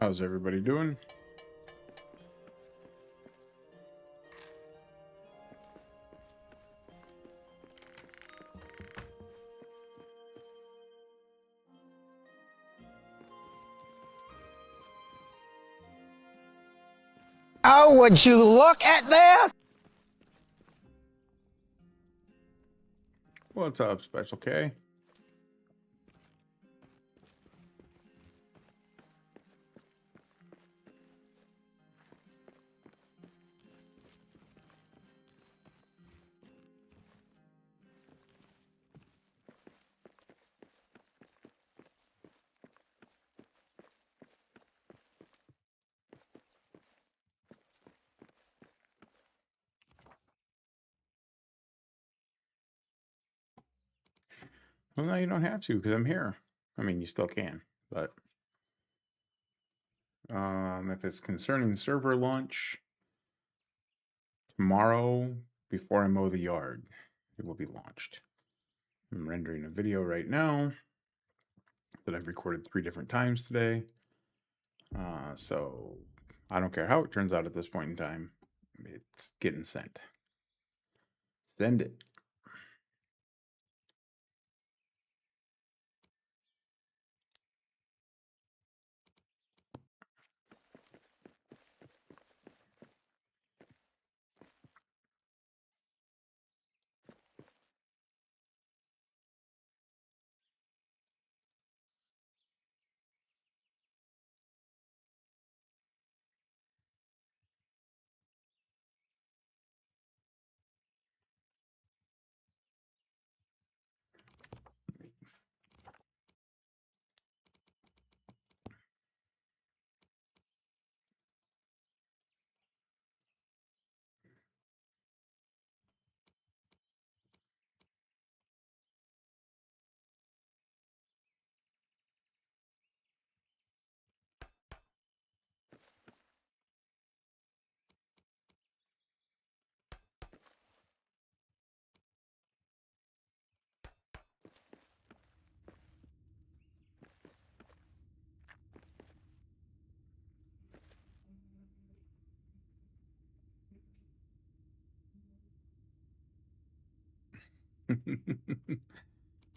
How's everybody doing? Oh, would you look at this? What's up, Special K? Well, no, you don't have to because I'm here. I mean, you still can, but if it's concerning server launch tomorrow before I mow the yard, it will be launched. I'm rendering a video right now that I've recorded 3 different times today. So I don't care how it turns out at this point in time. It's getting sent. Send it.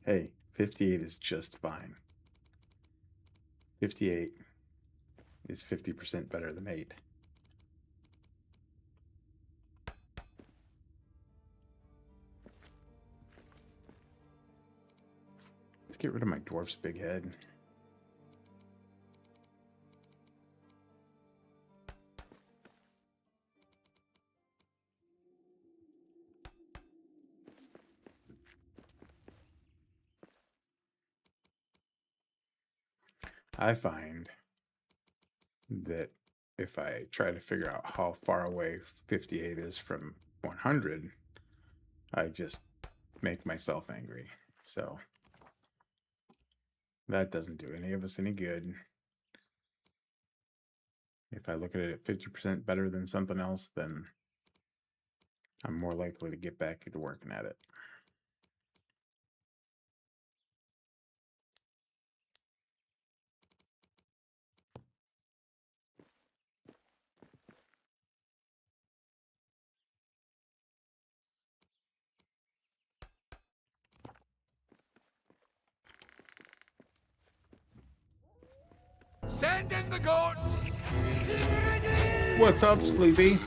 Hey, 58 is just fine. 58 is 50% better than 8. Let's get rid of my dwarf's big head. I find that if I try to figure out how far away 58 is from 100, I just make myself angry. So that doesn't do any of us any good. If I look at it at 50% better than something else, then I'm more likely to get back to working at it. Send in the goats! What's up, Sleepy?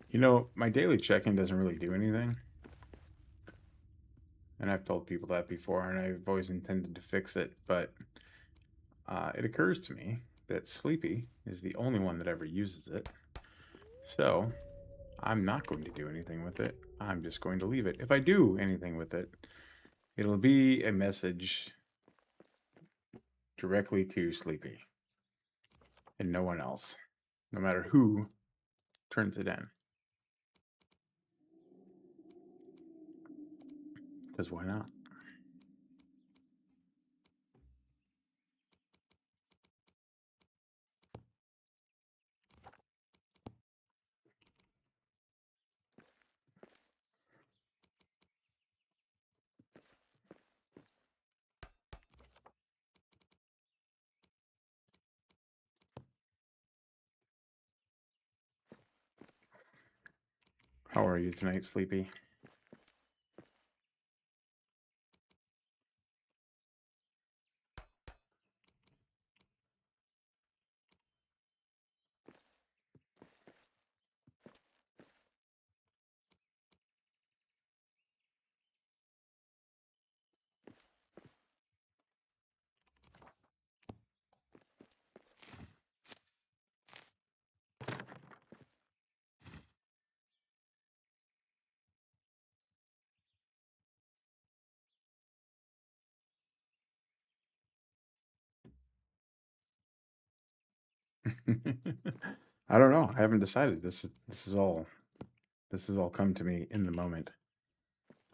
You know, my daily check-in doesn't really do anything. And I've told people that before, and I've always intended to fix it, but it occurs to me that Sleepy is the only one that ever uses it. So I'm not going to do anything with it. I'm just going to leave it. If I do anything with it, it'll be a message directly to Sleepy and no one else, no matter who turns it in. Because why not? How are you tonight, Sleepy? I don't know. I haven't decided. This is all come to me in the moment.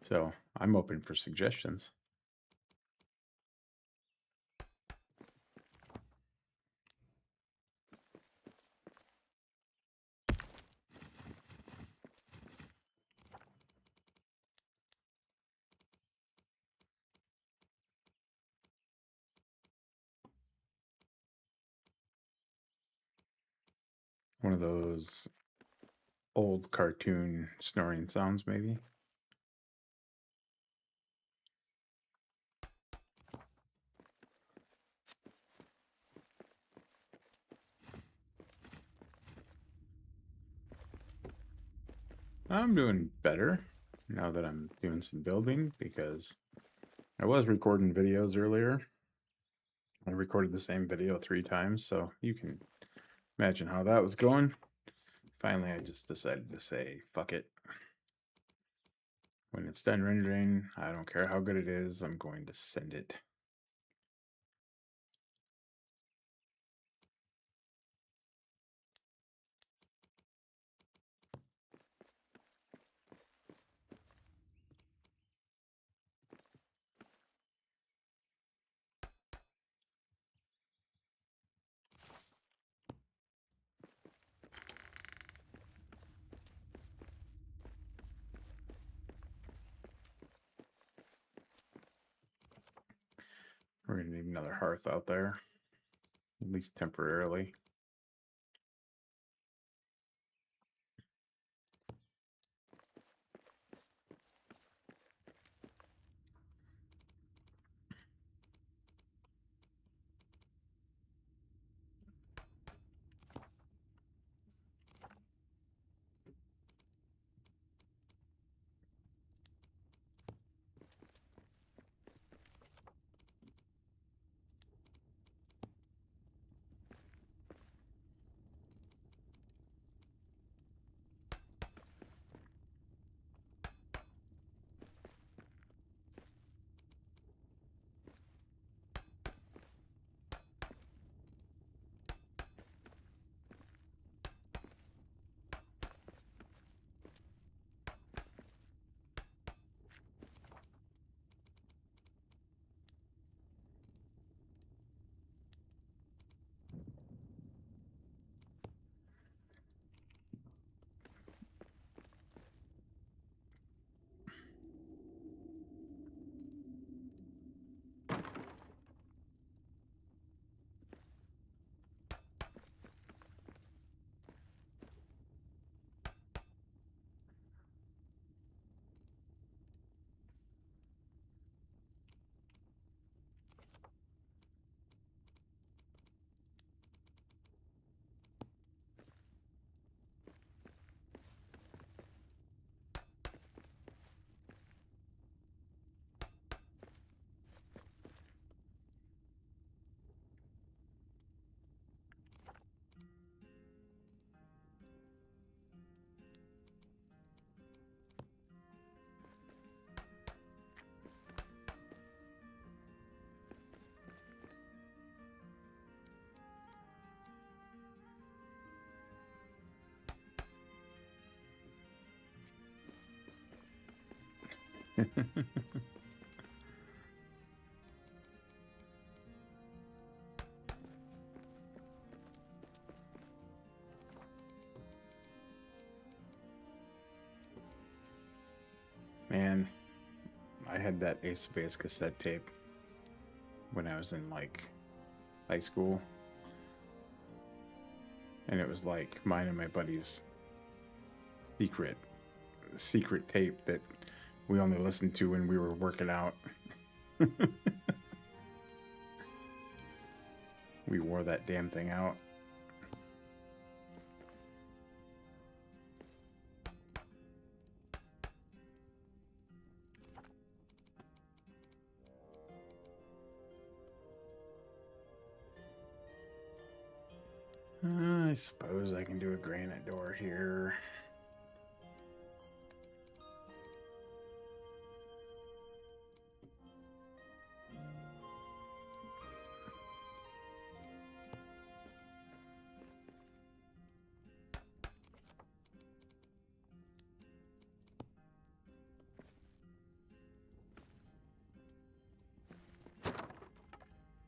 So I'm open for suggestions. One of those old cartoon snoring sounds, maybe. I'm doing better now that I'm doing some building because I was recording videos earlier. I recorded the same video 3 times, so you can imagine how that was going. Finally, I just decided to say, fuck it. When it's done rendering, I don't care how good it is, I'm going to send it. We're going to need another hearth out there, at least temporarily. Man, I had that Ace of Base cassette tape when I was in like high school. And it was like mine and my buddy's secret secret tape that we only listened to when we were working out. We wore that damn thing out. I suppose I can do a granite door here.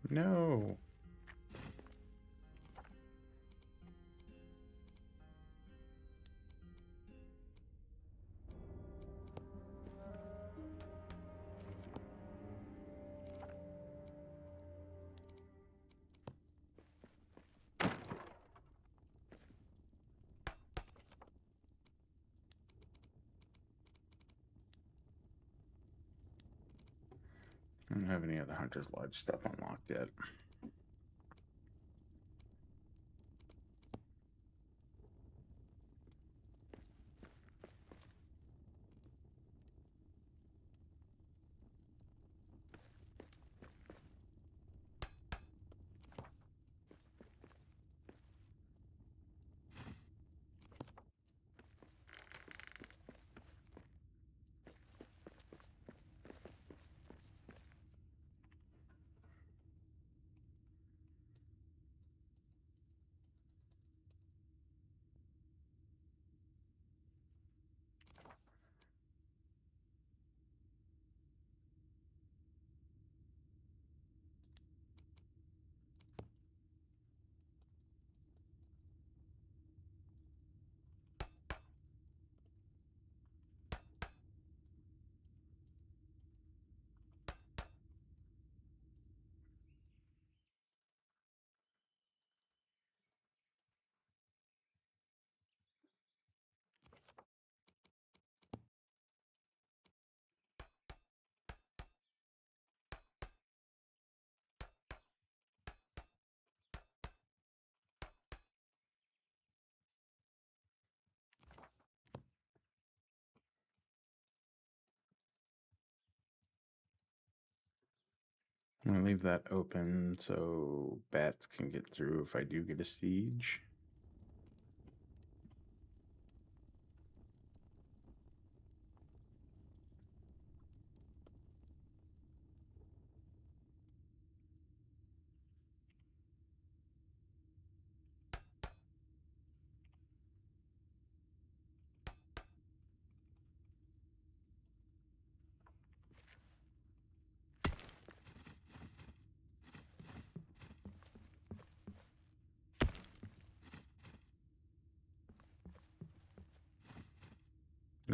No. I don't have any of the Hunter's Lodge stuff unlocked yet. I'm gonna leave that open so bats can get through if I do get a siege.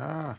Ah.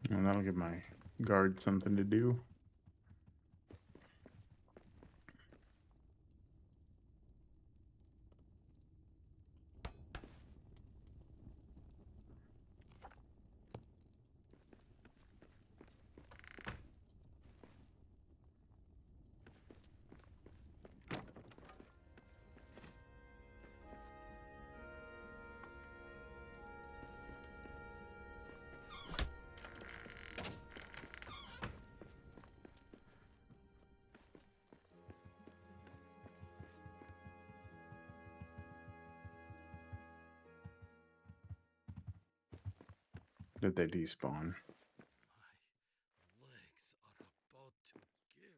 Well, that'll give my guard something to do. Did they despawn? My legs are about to give.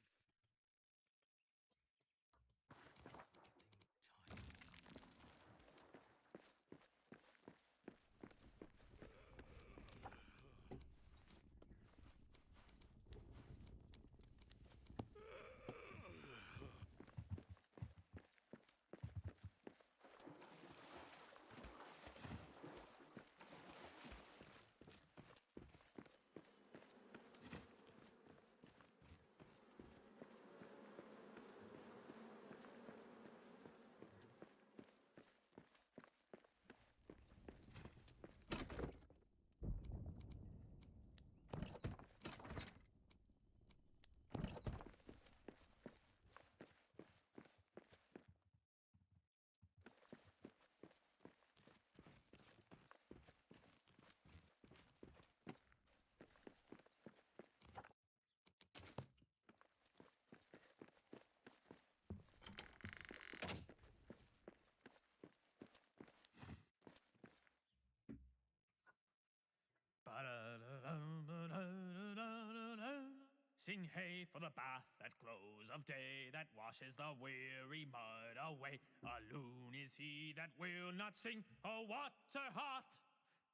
Sing hey for the bath at close of day that washes the weary mud away. A loon is he that will not sing. A water heart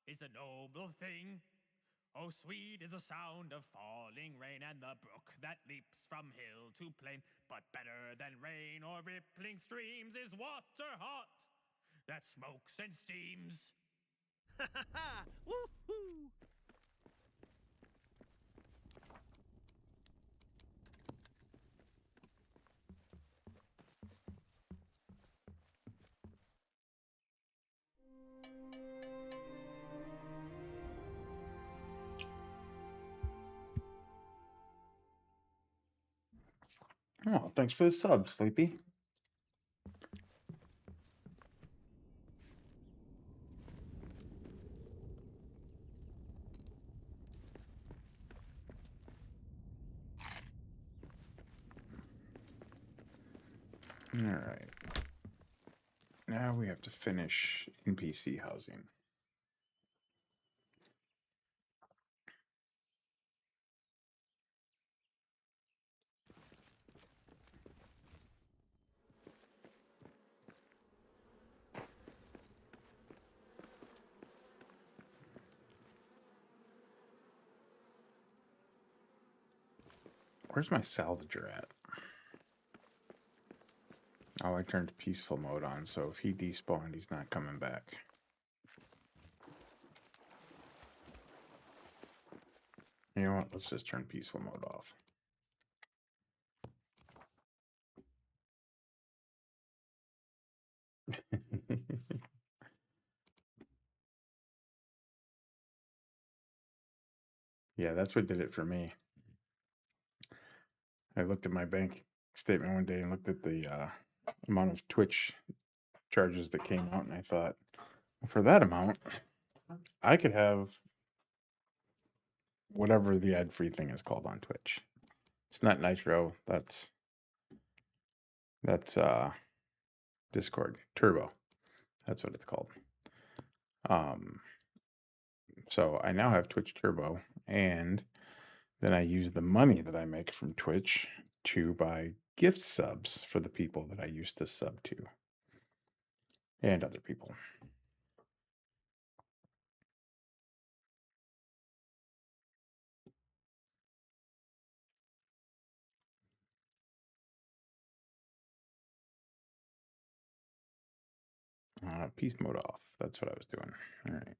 is a noble thing. Oh, sweet is the sound of falling rain and the brook that leaps from hill to plain. But better than rain or rippling streams is water hot that smokes and steams. Ha ha ha! Woo-hoo! Oh, thanks for the sub, Sleepy. All right. Now we have to finish NPC housing. Where's my salvager at? Oh, I turned peaceful mode on, so if he despawned, he's not coming back. You know what? Let's just turn peaceful mode off. Yeah, that's what did it for me. I looked at my bank statement one day and looked at the amount of Twitch charges that came out, and I thought, for that amount, I could have whatever the ad-free thing is called on Twitch. It's not Nitro. That's Discord Turbo. That's what it's called. So I now have Twitch Turbo, and then I use the money that I make from Twitch to buy gift subs for the people that I used to sub to, and other people. Peace mode off. That's what I was doing. All right.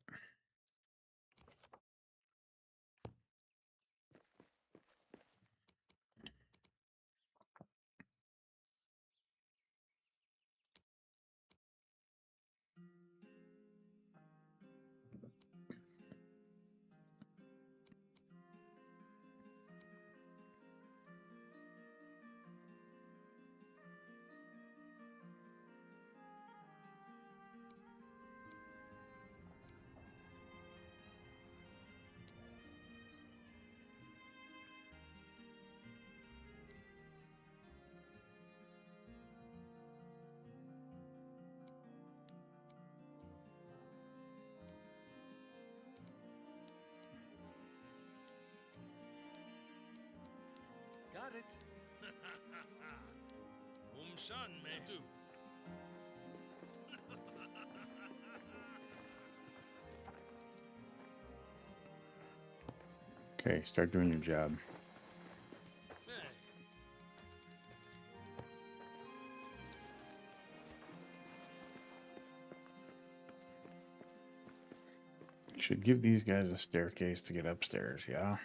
got it. Shan may do. Okay, start doing your job. Hey. Should give these guys a staircase to get upstairs, yeah?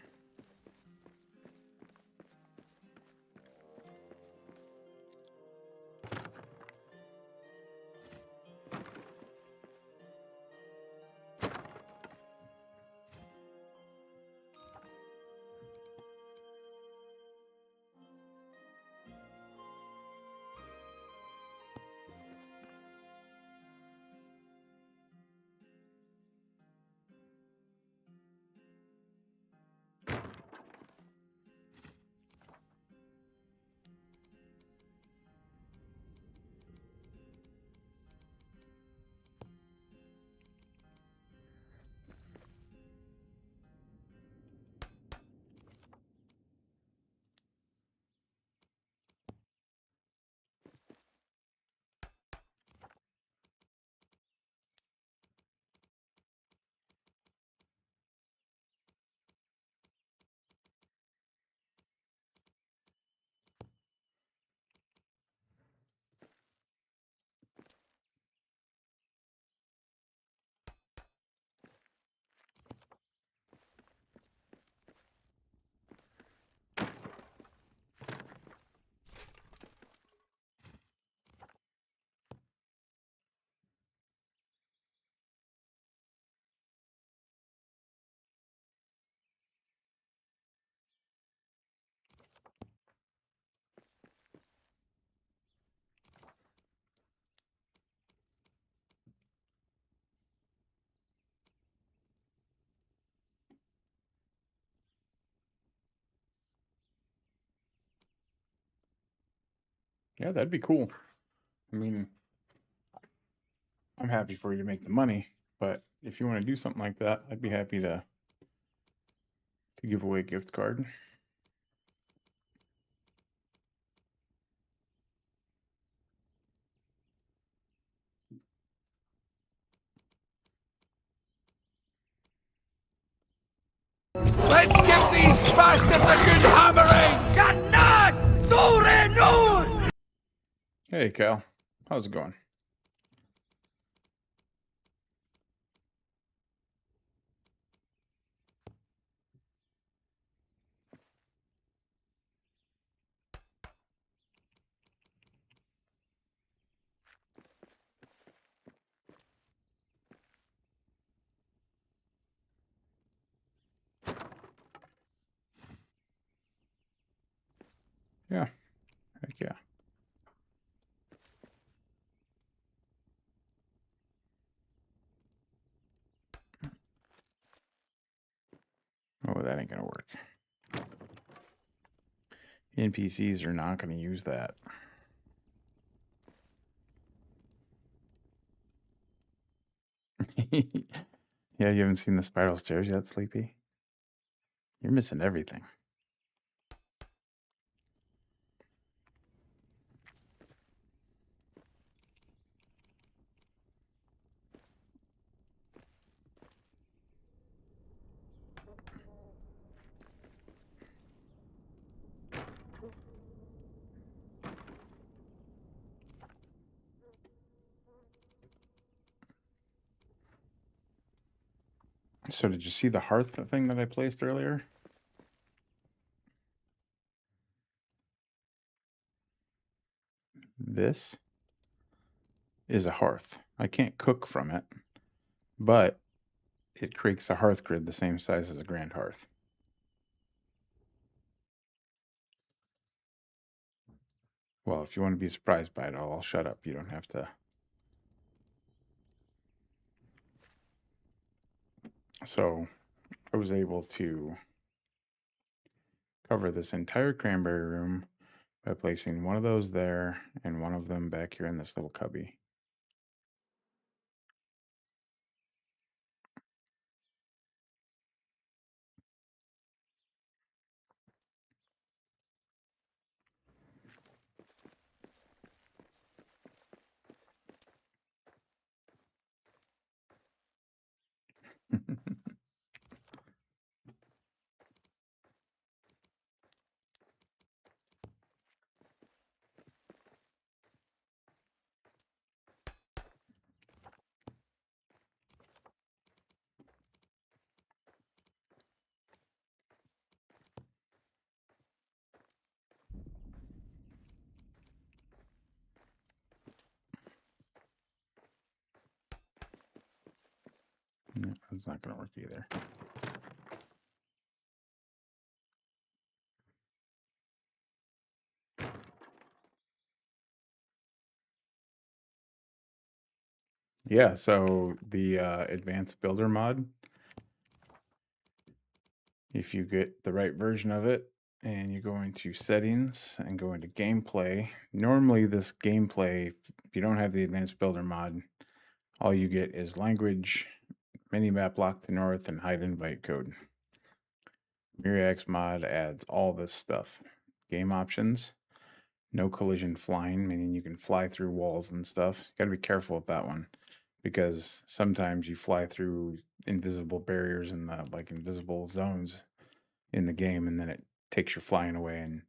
Yeah, that'd be cool. I mean, I'm happy for you to make the money, but if you want to do something like that, I'd be happy to give away a gift card. Let's give these bastards a good hammering! Hey, Cal. How's it going? Yeah. Heck yeah. Oh, that ain't gonna work. NPCs are not gonna use that. Yeah, you haven't seen the spiral stairs yet, Sleepy? You're missing everything. So did you see the hearth thing that I placed earlier? This is a hearth. I can't cook from it, but it creates a hearth grid the same size as a grand hearth. Well, if you want to be surprised by it all, I'll shut up. You don't have to. So I was able to cover this entire cranberry room by placing one of those there and one of them back here in this little cubby. No, that's not going to work either. Yeah, so the advanced builder mod, if you get the right version of it and you go into settings and go into gameplay, normally this gameplay, if you don't have the advanced builder mod, all you get is language, mini-map lock to north, and hide invite code. Miriax mod adds all this stuff. Game options, no collision flying, meaning you can fly through walls and stuff. You gotta be careful with that one, because sometimes you fly through invisible barriers and like invisible zones in the game, and then it takes your flying away, and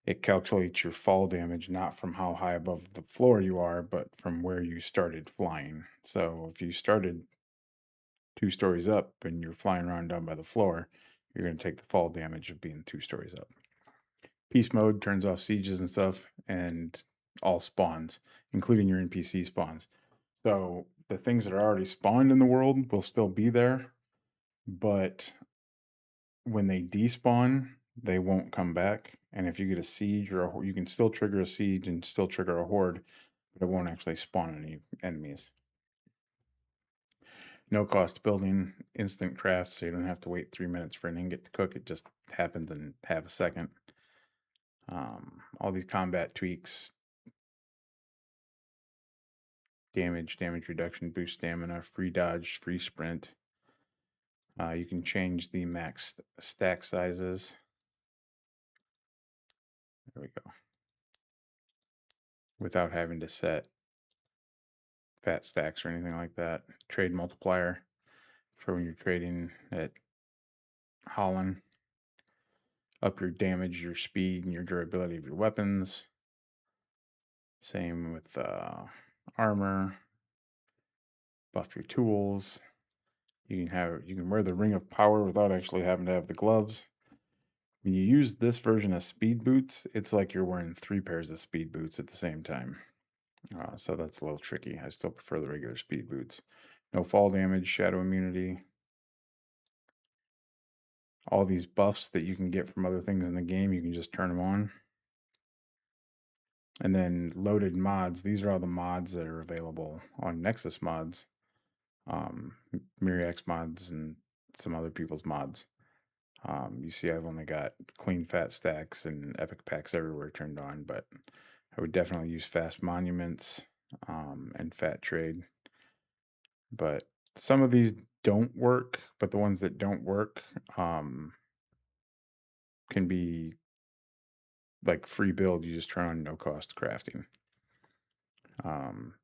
it calculates your fall damage not from how high above the floor you are, but from where you started flying. So if you started 2 stories up and you're flying around down by the floor, you're going to take the fall damage of being 2 stories up. Peace mode turns off sieges and stuff and all spawns, including your NPC spawns. So the things that are already spawned in the world will still be there, but when they despawn, they won't come back. And if you get a siege or you can still trigger a siege and still trigger a horde, but it won't actually spawn any enemies. No cost building, instant craft, so you don't have to wait 3 minutes for an ingot to cook. It just happens in half a second. All these combat tweaks, damage reduction, boost stamina, free dodge, free sprint. You can change the max stack sizes. There we go. Without having to set fat stacks or anything like that. Trade multiplier for when you're trading at Holland. Up your damage, your speed, and your durability of your weapons. Same with armor. Buff your tools. You can wear the ring of power without actually having to have the gloves. When you use this version of speed boots, it's like you're wearing 3 pairs of speed boots at the same time. So that's a little tricky. I still prefer the regular speed boots. No fall damage, shadow immunity. All these buffs that you can get from other things in the game, you can just turn them on. And then loaded mods. These are all the mods that are available on Nexus mods, Miriax mods, and some other people's mods. You see I've only got clean fat stacks and epic packs everywhere turned on, but I would definitely use fast monuments and fat trade. But some of these don't work, but the ones that don't work can be like free build. You just turn on no cost crafting.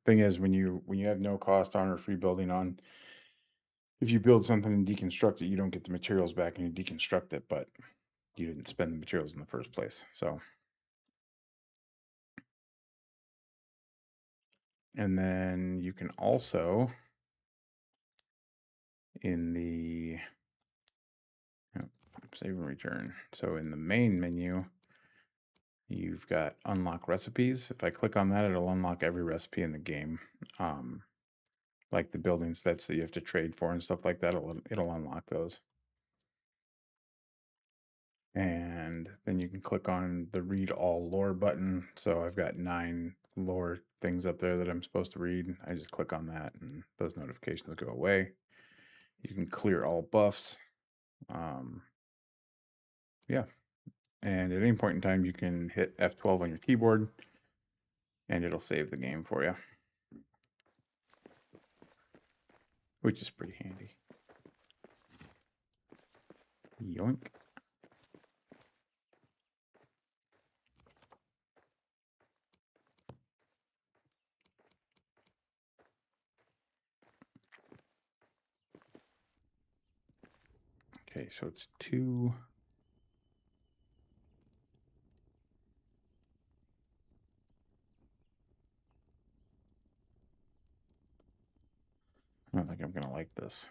Thing is, when you have no cost on or free building on, if you build something and deconstruct it, you don't get the materials back, and you deconstruct it, but you didn't spend the materials in the first place. So, and then you can also in the save and return. So in the main menu, you've got unlock recipes. If I click on that, it'll unlock every recipe in the game. Like the building sets that you have to trade for and stuff like that, it'll unlock those. And then you can click on the read all lore button. So I've got 9 lore things up there that I'm supposed to read. I just click on that and those notifications go away. You can clear all buffs. Yeah. And at any point in time, you can hit F12 on your keyboard and it'll save the game for you, which is pretty handy. Yoink. Okay, so it's 2. I don't think I'm gonna like this.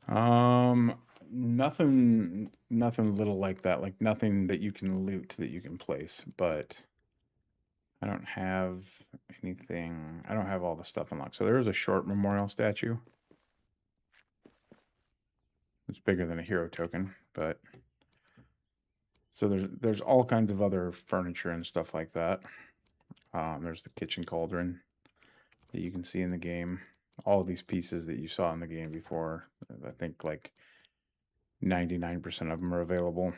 Nothing little like that. Like nothing that you can loot that you can place, but I don't have anything. I don't have all the stuff unlocked. So there is a short memorial statue. It's bigger than a hero token, but so there's all kinds of other furniture and stuff like that. There's the kitchen cauldron that you can see in the game. All of these pieces that you saw in the game before. I think like 99% of them are available.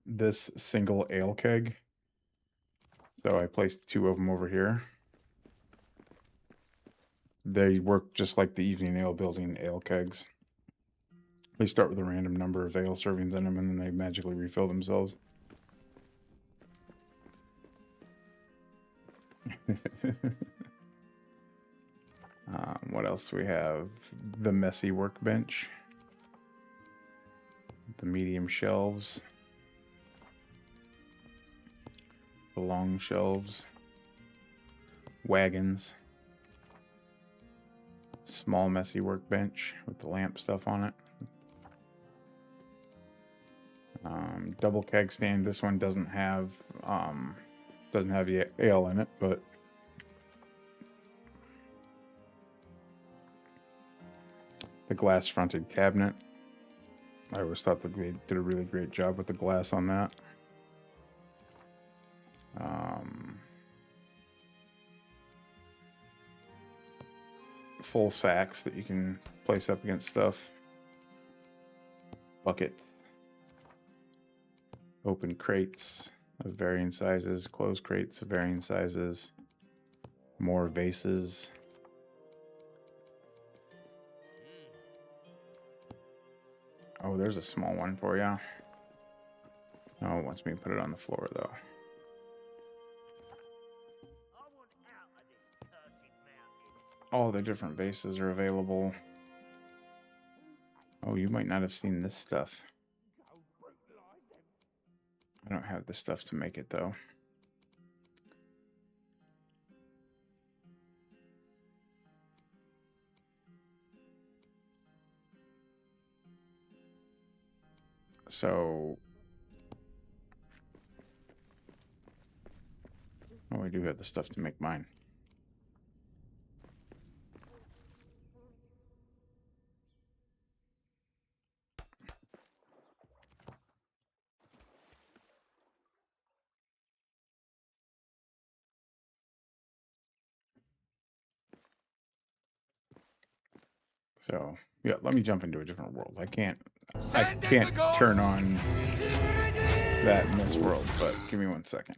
This single ale keg. So I placed 2 of them over here. They work just like the evening ale building ale kegs. They start with a random number of ale servings in them, and then they magically refill themselves. What else do we have? The messy workbench. The medium shelves. The long shelves. Wagons. Small messy workbench with the lamp stuff on it. Double keg stand. This one doesn't have ale in it, but the glass fronted cabinet. I always thought that they did a really great job with the glass on that. Full sacks that you can place up against stuff. Buckets. Open crates of varying sizes. Closed crates of varying sizes. More vases. Oh, there's a small one for you. Oh, it wants me to put it on the floor, though. All the different vases are available. Oh, you might not have seen this stuff. I don't have the stuff to make it, though. So... oh, I do have the stuff to make mine. So, yeah, let me jump into a different world. I can't turn on that in this world, but give me 1 second.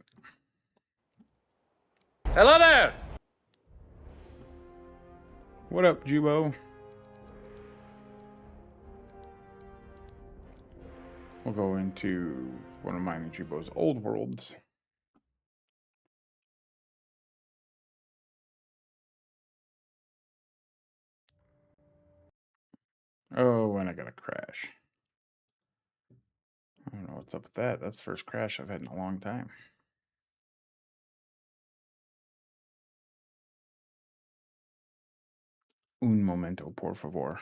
Hello there! What up, Jubo? We'll go into one of mine and Jubo's old worlds. Oh, and I got a crash. I don't know what's up with that. That's the first crash I've had in a long time. Un momento, por favor.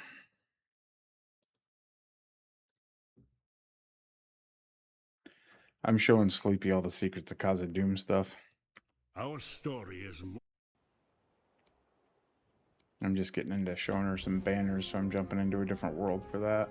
I'm showing Sleepy all the secrets of Casa Doom stuff. Our story is I'm just getting into showing her some banners, so I'm jumping into a different world for that.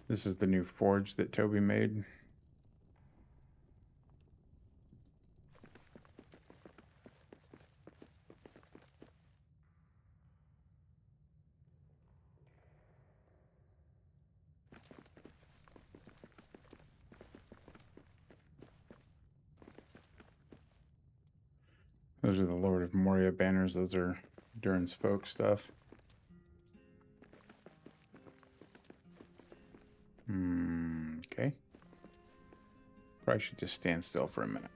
This is the new forge that Toby made. Those are the Lord of Moria banners. Those are Durin's folk stuff. Okay. Probably should just stand still for a minute.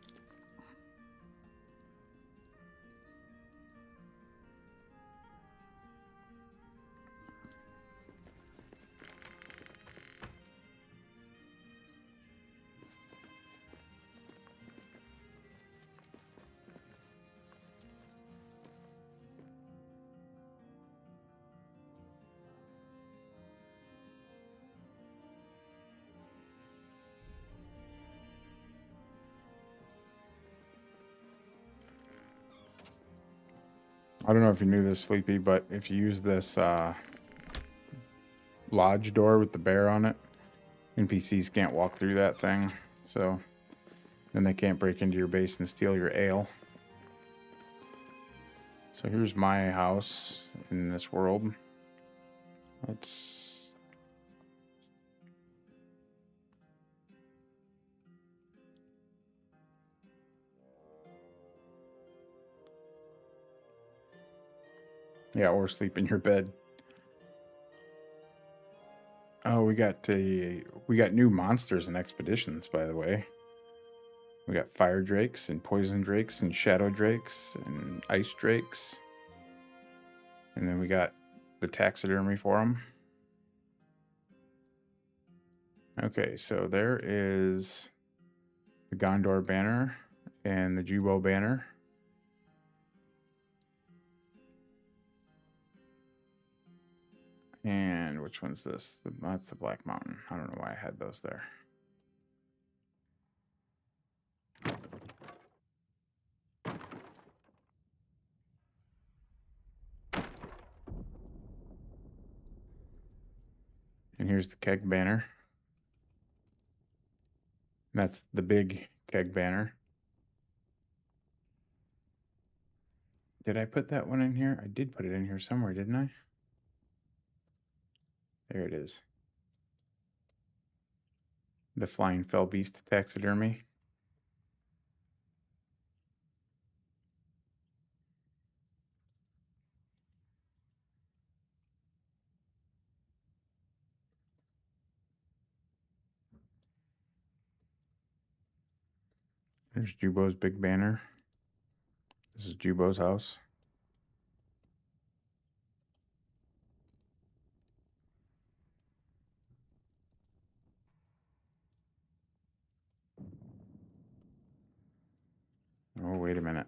I don't know if you knew this, Sleepy, but if you use this lodge door with the bear on it, NPCs can't walk through that thing. So then they can't break into your base and steal your ale. So here's my house in this world. Let's... Yeah, or sleep in your bed. Oh, we got new monsters and expeditions, by the way. We got fire drakes and poison drakes and shadow drakes and ice drakes. And then we got the taxidermy for them. Okay, so there is the Gondor banner and the Jubo banner. And which one's this? That's the Black Mountain. I don't know why I had those there. And here's the keg banner. That's the big keg banner. Did I put that one in here? I did put it in here somewhere, didn't I? There it is. The Flying Fell Beast taxidermy. There's Jubo's big banner. This is Jubo's house. Oh, wait a minute.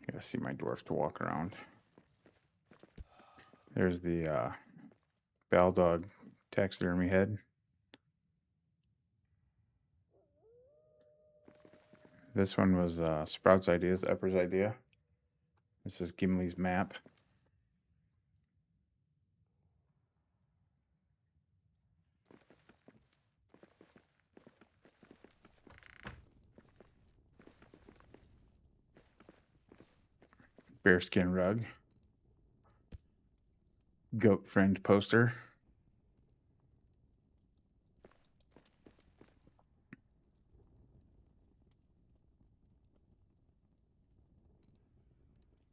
Gotta see my dwarf to walk around. There's the Baldog taxidermy head. This one was Sprout's idea, Epper's idea. This is Gimli's map. Bearskin rug. Goat friend poster.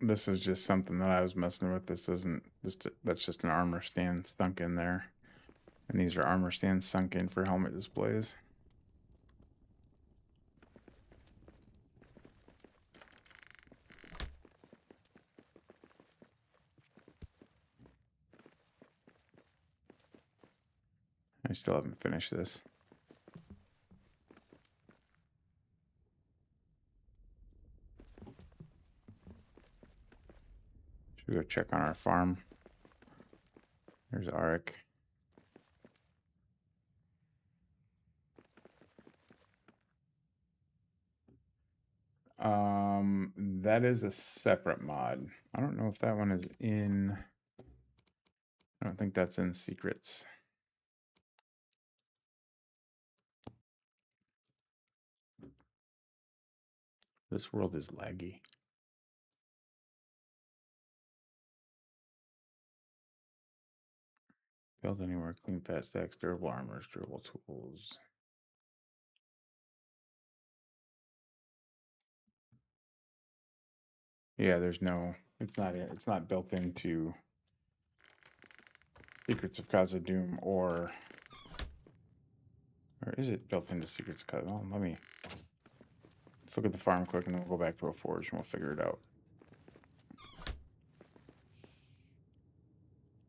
This is just something that I was messing with. This isn't this. That's just an armor stand sunk in there, and these are armor stands sunk in for helmet displays. I still haven't finished this. Should we go check on our farm? There's Arik. That is a separate mod. I don't know if that one is in. I don't think that's in secrets. This world is laggy. Build anywhere, clean fast stacks, durable armors, durable tools. Yeah, there's no, it's not built into Secrets of Khazad-dûm or is it built into Secrets of Khazad? Well, let's look at the farm quick and then we'll go back to a forge and we'll figure it out.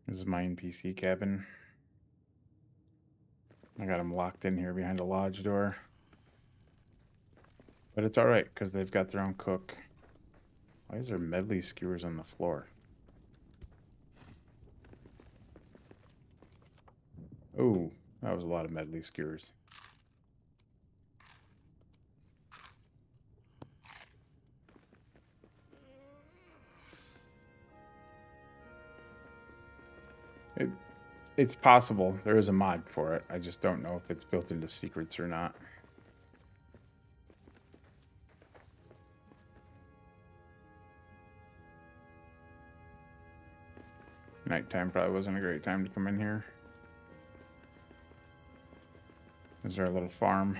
This is my NPC cabin. I got them locked in here behind a lodge door. But it's alright, because they've got their own cook. Why is there medley skewers on the floor? Oh, that was a lot of medley skewers. It's possible. There is a mod for it. I just don't know if it's built into secrets or not. Nighttime probably wasn't a great time to come in here. Is there a little farm?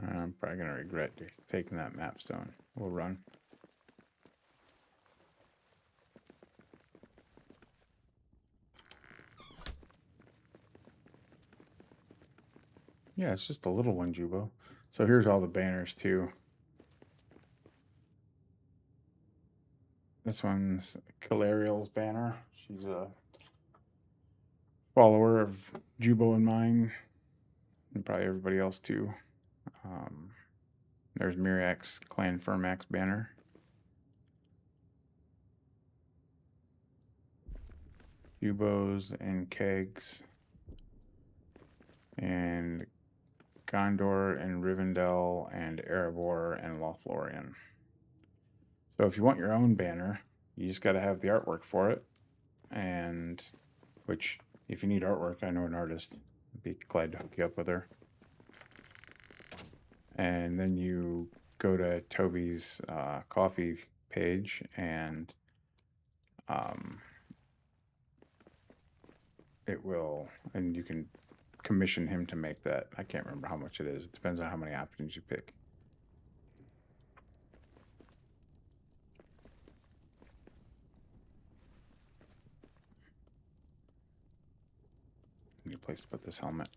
I'm probably going to regret taking that Mapstone. We'll run. Yeah, it's just a little one, Jubo. So here's all the banners, too. This one's Kilariel's banner. She's a follower of Jubo and mine, and probably everybody else, too. There's Miriak's Clan Firmax banner. Jubos and kegs. And Gondor and Rivendell and Erebor and Lothlorien. So if you want your own banner, you just got to have the artwork for it. And which, if you need artwork, I know an artist. I'd be glad to hook you up with her. And then you go to Toby's coffee page, and it will, and you can commission him to make that. I can't remember how much it is. It depends on how many options you pick. Need a place to put this helmet.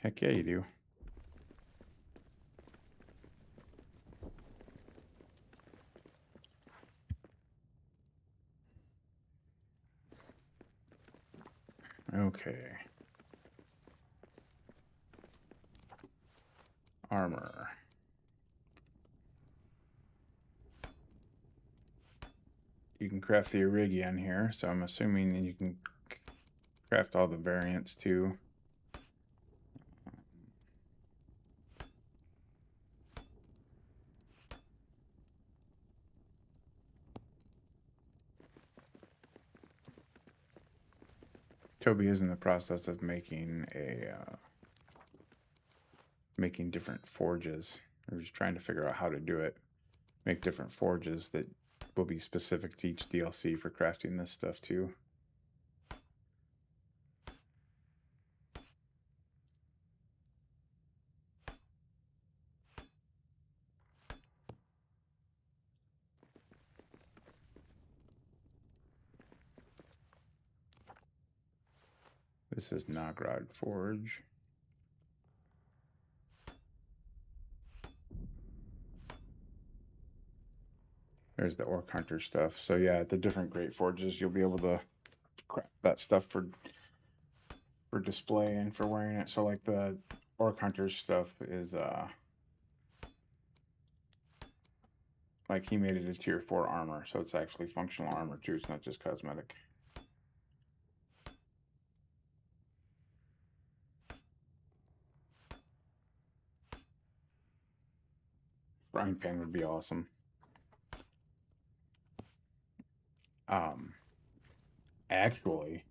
Heck yeah, you do. Okay. Armor. You can craft the Irigian here, so I'm assuming you can craft all the variants too. Toby is in the process of making making different forges. We're just trying to figure out how to do it. Make different forges that will be specific to each DLC for crafting this stuff too. This is Nogrod Forge. There's the Orc Hunter stuff. So yeah, the different great forges, you'll be able to craft that stuff for display and for wearing it. So like the Orc Hunter stuff is like he made it a tier 4 armor, so it's actually functional armor too. It's not just cosmetic. Frying pan would be awesome. Actually,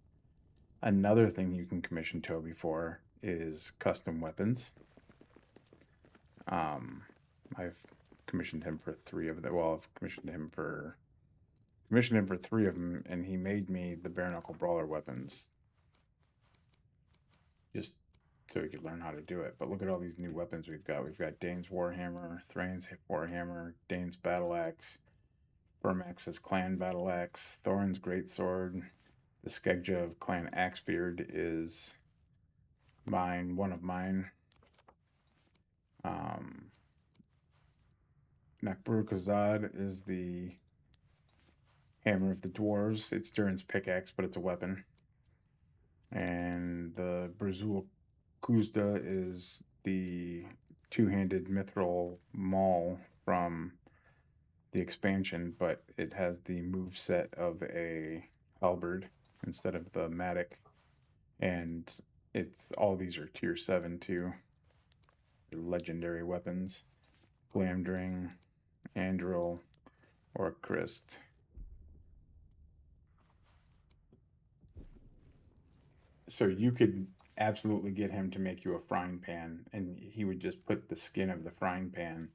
another thing you can commission Toby for is custom weapons. I've commissioned him for 3 of them. Well, I've commissioned him for 3 of them, and he made me the bare knuckle brawler weapons just so he could learn how to do it. But look at all these new weapons we've got. We've got Dane's Warhammer, Thrain's Warhammer, Dane's Battle Axe, Firmax's Clan Battle Axe, Thorin's Greatsword. The Skegja of Clan Axebeard is one of mine. Nakbrukazad is the Hammer of the Dwarves. It's Durin's pickaxe, but it's a weapon. And the Brazil Kuzda is the two-handed mithril maul from the expansion, but it has the move set of a halberd instead of the matic, and it's all these are tier 7 too. They're legendary weapons: Glamdring, Andril, or Christ. So you could absolutely get him to make you a frying pan, and he would just put the skin of the frying pan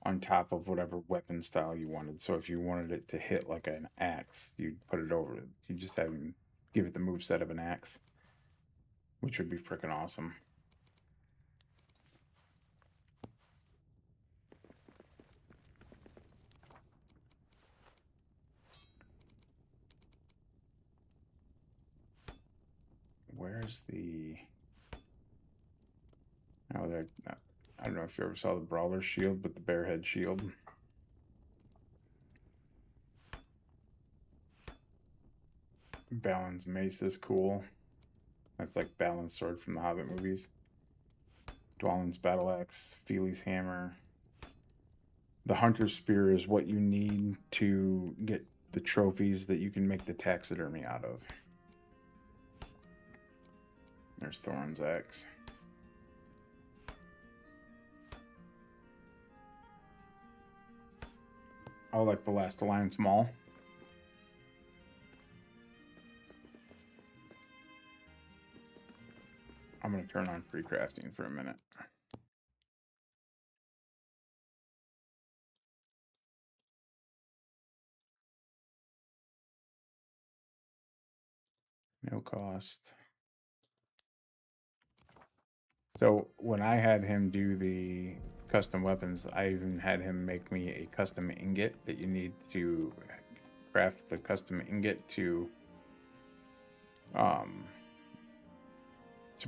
on top of whatever weapon style you wanted. So if you wanted it to hit like an axe, you'd put it over it. You just have him give it the move set of an axe, which would be freaking awesome. Where's the... Oh, there. I don't know if you ever saw the Brawler's shield, but the Bearhead shield. Balin's mace is cool. That's like Balin's sword from the Hobbit movies. Dwalin's battle axe, Feely's hammer. The Hunter's spear is what you need to get the trophies that you can make the taxidermy out of. There's Thorin's axe. I like the Last Alliance Maul. I'm going to turn on free crafting for a minute. No cost. So when I had him do the custom weapons, I even had him make me a custom ingot that you need to craft the custom ingot to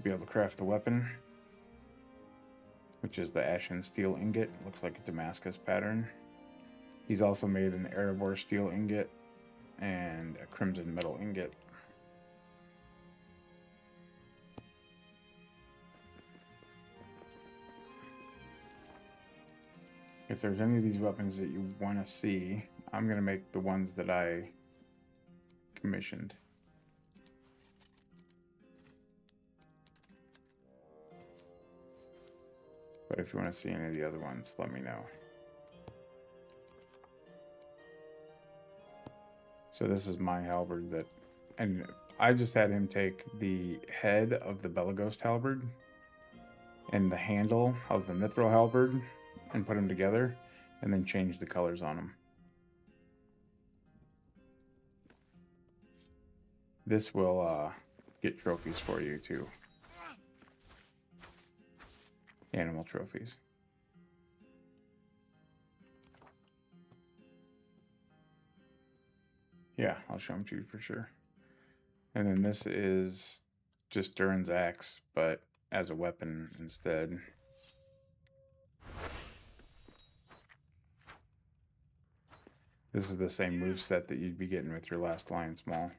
be able to craft the weapon, which is the ashen steel ingot. It looks like a Damascus pattern. He's also made an Erebor steel ingot and a crimson metal ingot. If there's any of these weapons that you want to see, I'm going to make the ones that I commissioned. But if you want to see any of the other ones, let me know. So this is my halberd that, and I just had him take the head of the Belaghost halberd and the handle of the Mithril halberd and put them together, and then change the colors on them. This will get trophies for you too. Animal trophies. Yeah, I'll show them to you for sure. And then this is just Durin's axe, but as a weapon instead. This is the same moveset that you'd be getting with your Last Alliance Maul,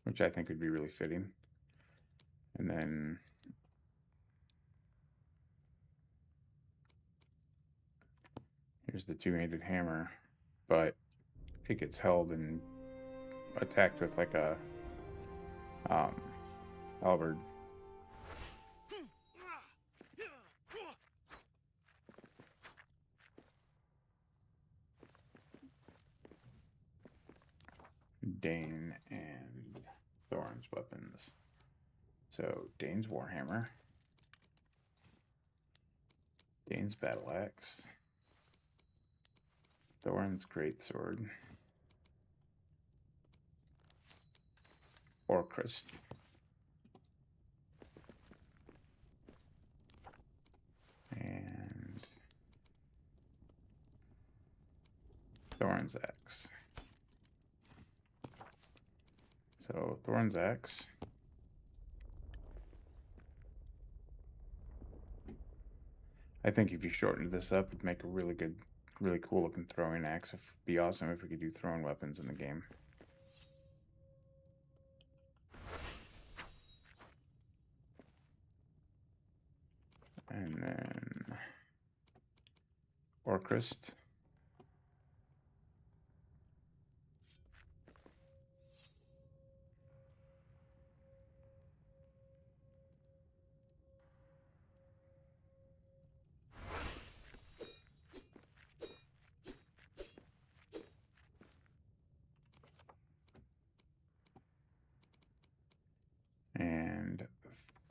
which I think would be really fitting. And then here's the two-handed hammer, but it gets held and attacked with like a halberd. Dane and Thorin's weapons. So Dane's Warhammer, Dane's battle axe, Thorin's greatsword, Orcrist, and Thorin's axe. So Thorin's axe. I think if you shortened this up, it'd make a really good, really cool looking throwing axe. It'd be awesome if we could do throwing weapons in the game. Orcrist. And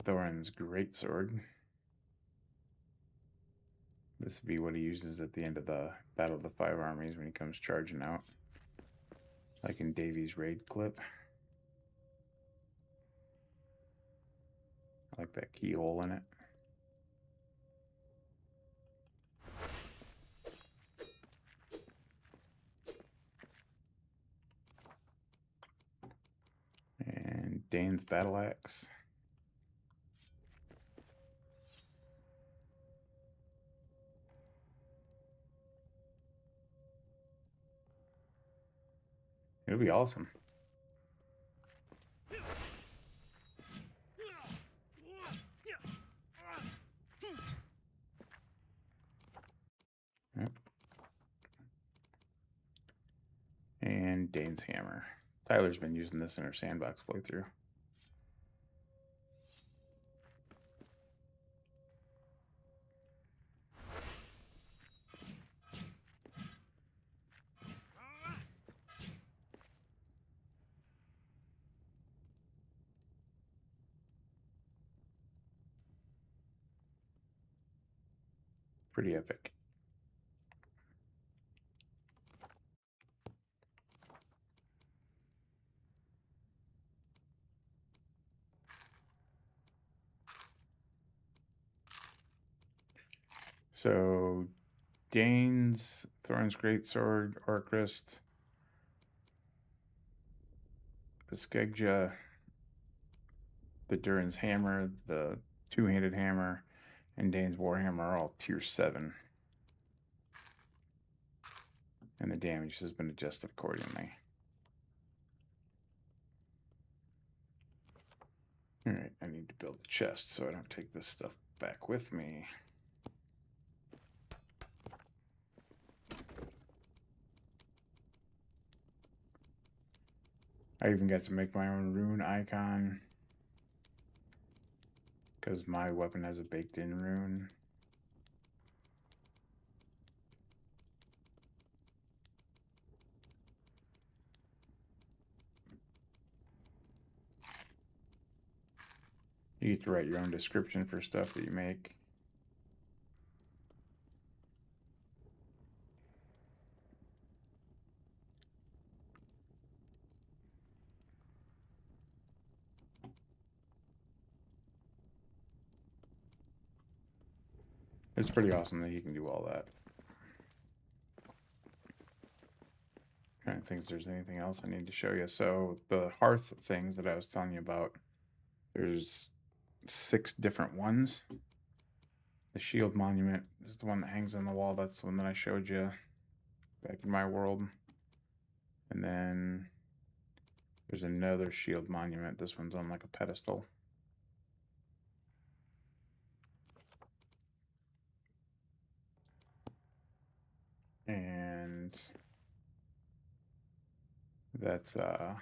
Thorin's Greatsword. This would be what he uses at the end of the Battle of the Five Armies when he comes charging out. Like in Davy's raid clip. I like that keyhole in it. And Dane's Battle Axe. It'll be awesome. Yep. And Dane's Hammer. Tyler's been using this in her Sandbox playthrough. Pretty epic. So, Dane's Thorin's Greatsword, Orcrist, the Skegja, the Durin's Hammer, the Two-Handed Hammer, and Dane's Warhammer are all tier 7. And the damage has been adjusted accordingly. Alright, I need to build a chest so I don't take this stuff back with me. I even got to make my own rune icon. Because my weapon has a baked-in rune. You get to write your own description for stuff that you make. It's pretty awesome that you can do all that. Trying to think if there's anything else I need to show you. So the hearth things that I was telling you about, there's 6 different ones. The shield monument is the one that hangs on the wall. That's the one that I showed you back in my world. And then there's another shield monument. This one's on like a pedestal. And that's the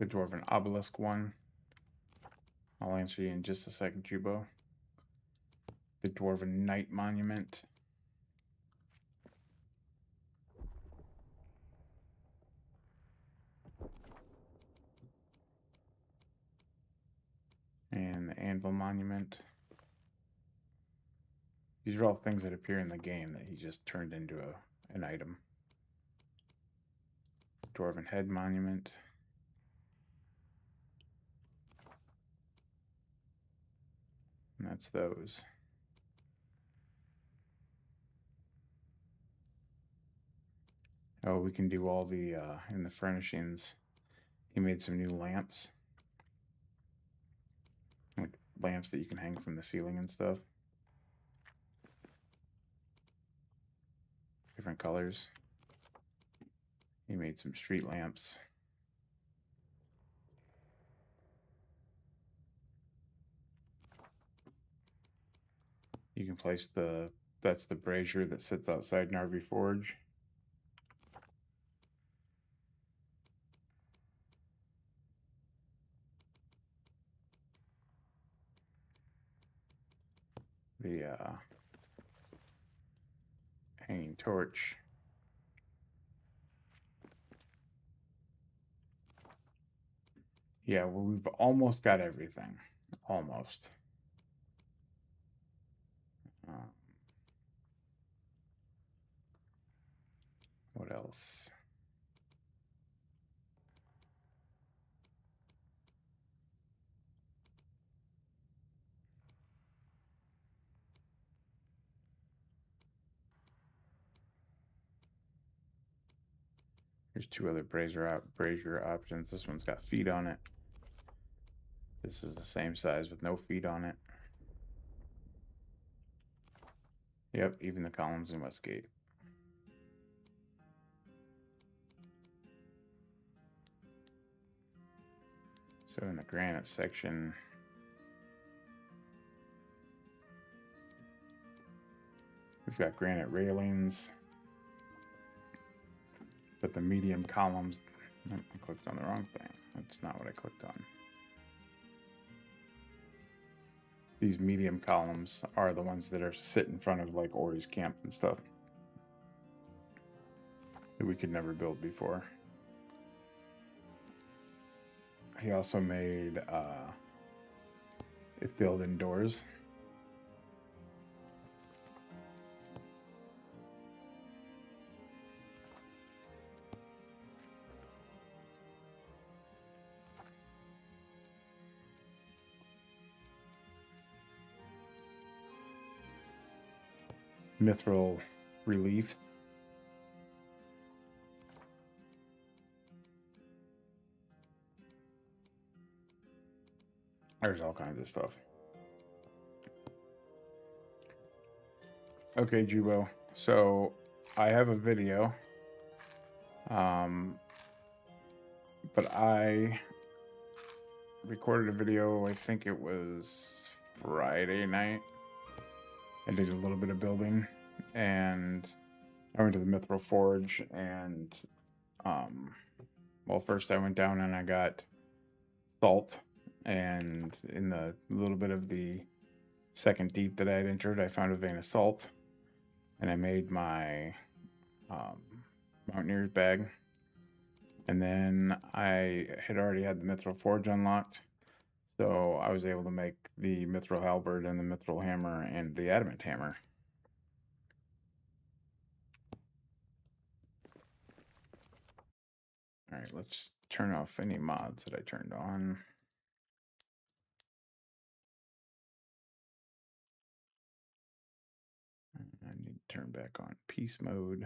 Dwarven Obelisk one. I'll answer you in just a second, Jubo. The Dwarven Knight Monument. And the Anvil Monument. These are all things that appear in the game that he just turned into an item. Dwarven Head Monument. And that's those. Oh, we can do all the, in the furnishings, he made some new lamps. Like lamps that you can hang from the ceiling and stuff. Different colors. He made some street lamps. You can place the that's the brazier that sits outside Narvi Forge. The hanging torch. Yeah, well, we've almost got everything. Almost. What else? There's two other brazier options. This one's got feet on it. This is the same size with no feet on it. Yep, even the columns in Westgate. So in the granite section, we've got granite railings, but the medium columns, I clicked on the wrong thing. That's not what I clicked on. These medium columns are the ones that are sit in front of like Ori's camp and stuff that we could never build before. He also made it filled indoors. Mithril relief. There's all kinds of stuff. Okay, Jubo. So I have a video. But I recorded a video, I think it was Friday night. I did a little bit of building, and I went to the Mithril Forge, and well, first I went down and I got salt, and in the little bit of the second deep that I had entered, I found a vein of salt, and I made my Mountaineer's bag. And then I had already had the Mithril Forge unlocked, so I was able to make the Mithril Halberd and the Mithril Hammer and the Adamant Hammer. All right, let's turn off any mods that I turned on. I need to turn back on peace mode.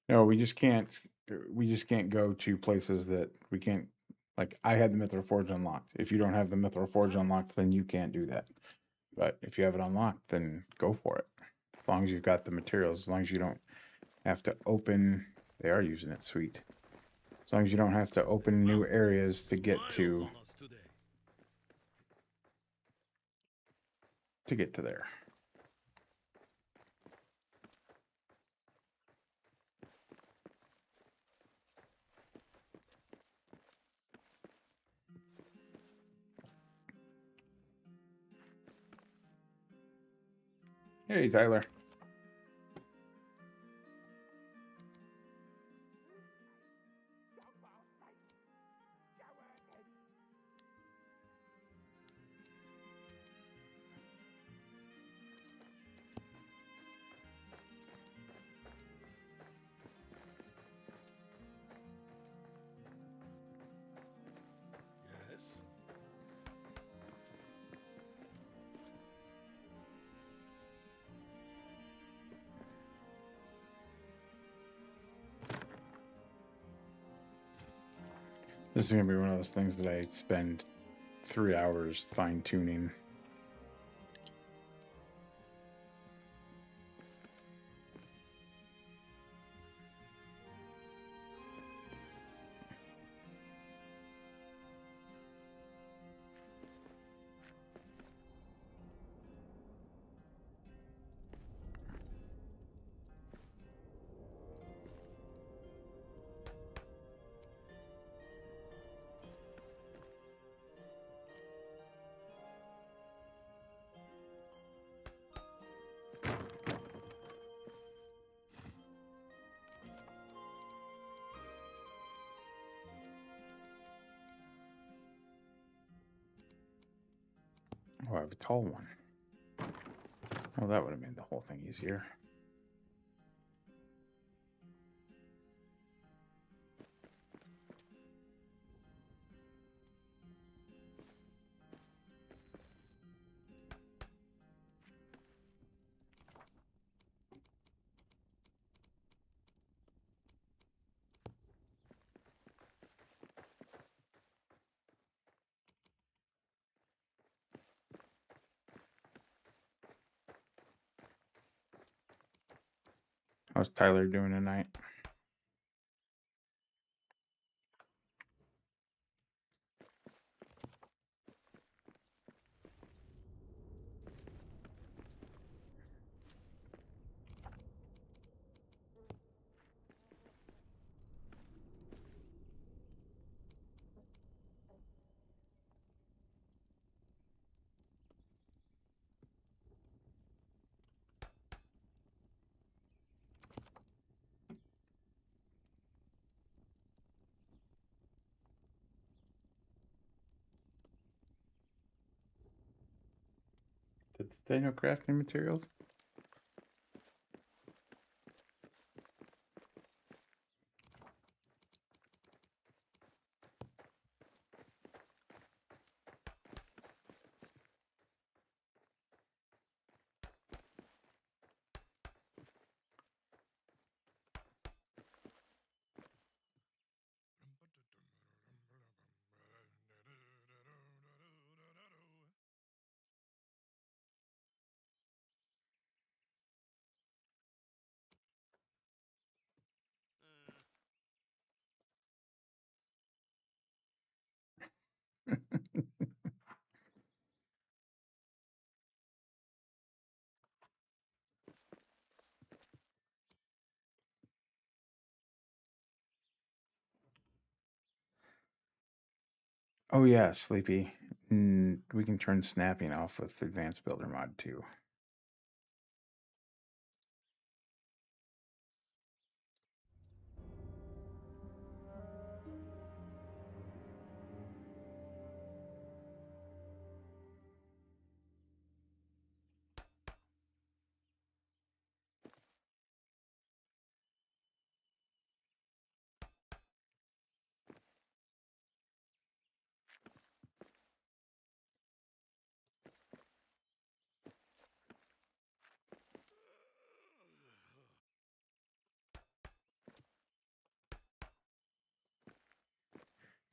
No, we just can't go to places that we can't, like I had the Mithril Forge unlocked. If you don't have the Mithril Forge unlocked, then you can't do that. But if you have it unlocked, then go for it. As long as you've got the materials, as long as you don't have to open, they are using it, sweet. As long as you don't have to open new areas to get to there. Hey, Tyler. Yes. This is gonna be one of those things that I spend 3 hours fine tuning. Oh, I have a tall one. Well, that would have made the whole thing easier. How's Tyler doing tonight? Did they know crafting materials? Oh yeah, Sleepy. We can turn snapping off with Advanced Builder mod too.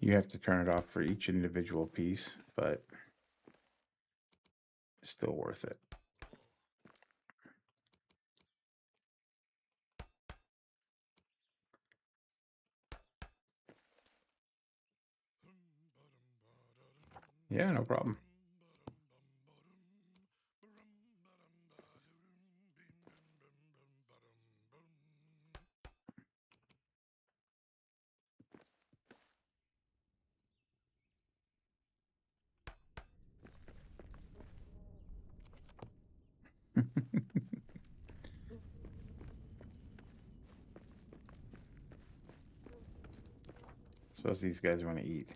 You have to turn it off for each individual piece, but it's still worth it. Yeah, no problem. Suppose these guys want to eat.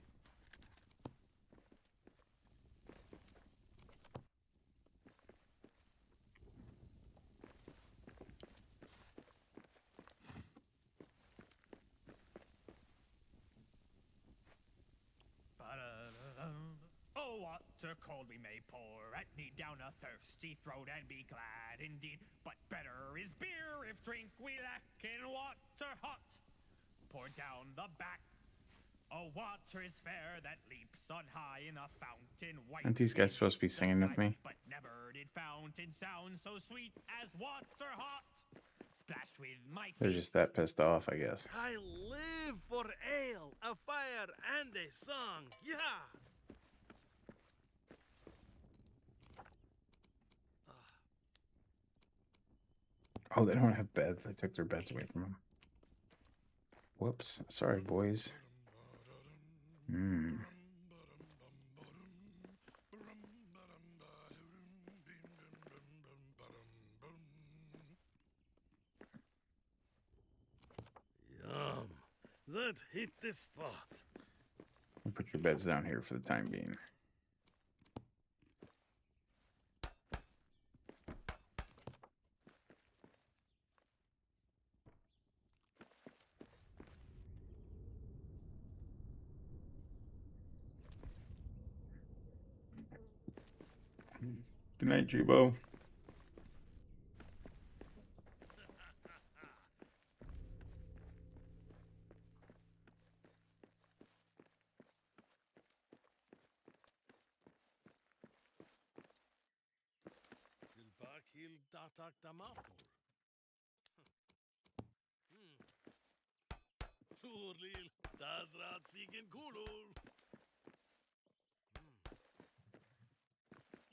Oh, water cold we may pour at need down a thirsty throat and be glad indeed. But better is beer if drink we lack in water hot. Pour down the back Oh, water is fair that leaps on high in a fountain white. Aren't these guys supposed to be singing with me? But never did fountain sound so sweet as water hot. Splash with my They're just that pissed off, I guess. I live for ale, a fire, and a song. Yeah. Oh, they don't have beds. I took their beds away from them. Whoops. Sorry, boys. Yum. That hit the spot. Put your beds down here for the time being. Good night, Jubo. Till datak damapur. Turlil, Dazrat sigen kulur.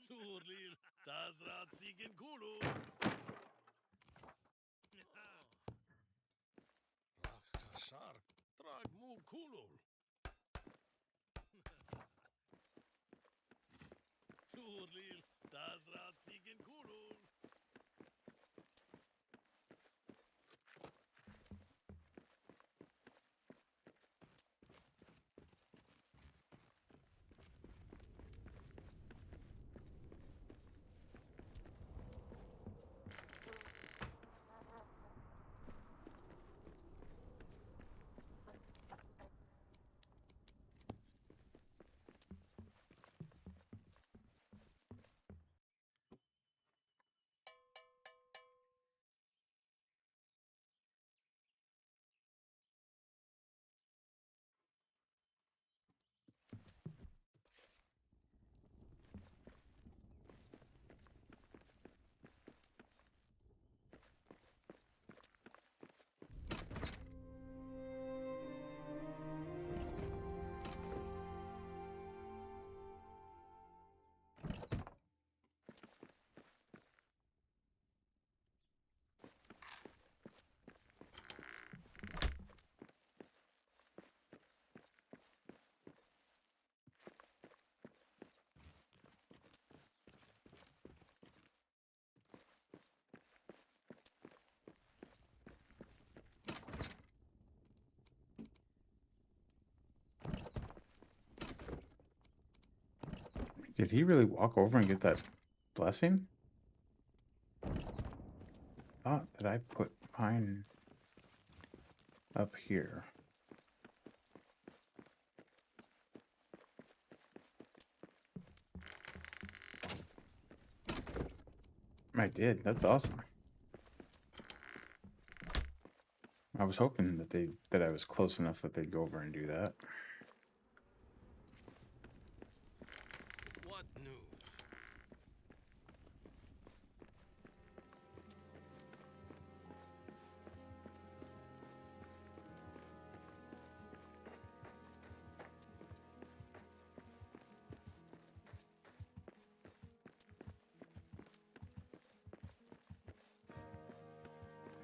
Turlil, Dazrat sigen kulur. Rakashar, drag mu kulur. Turlil, Dazrat sigen kulur. Did he really walk over and get that blessing? Oh, did I put mine up here? I did. That's awesome. I was hoping that I was close enough that they'd go over and do that. What news?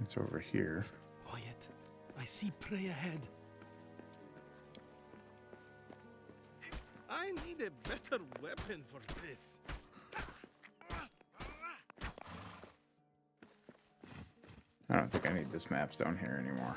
It's over here. Quiet. I see prey ahead. I need a better weapon for this. I don't think I need this Mapstone here anymore.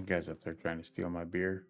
You guys up there trying to steal my beer?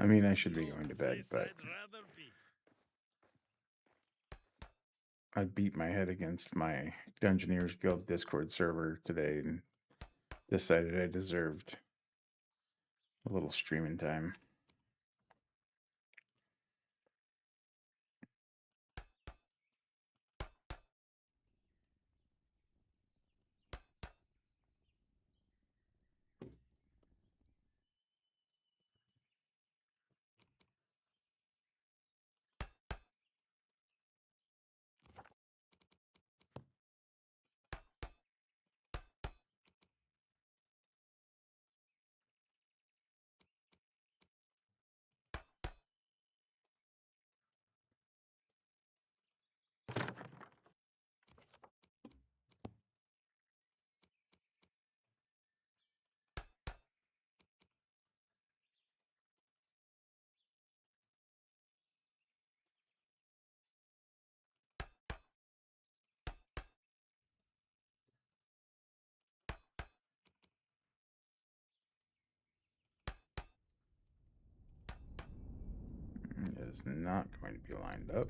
I mean, I should be No going to bed, place but I'd rather be. I beat my head against my Dungeoneers Guild Discord server today and decided I deserved a little streaming time. It is not going to be lined up.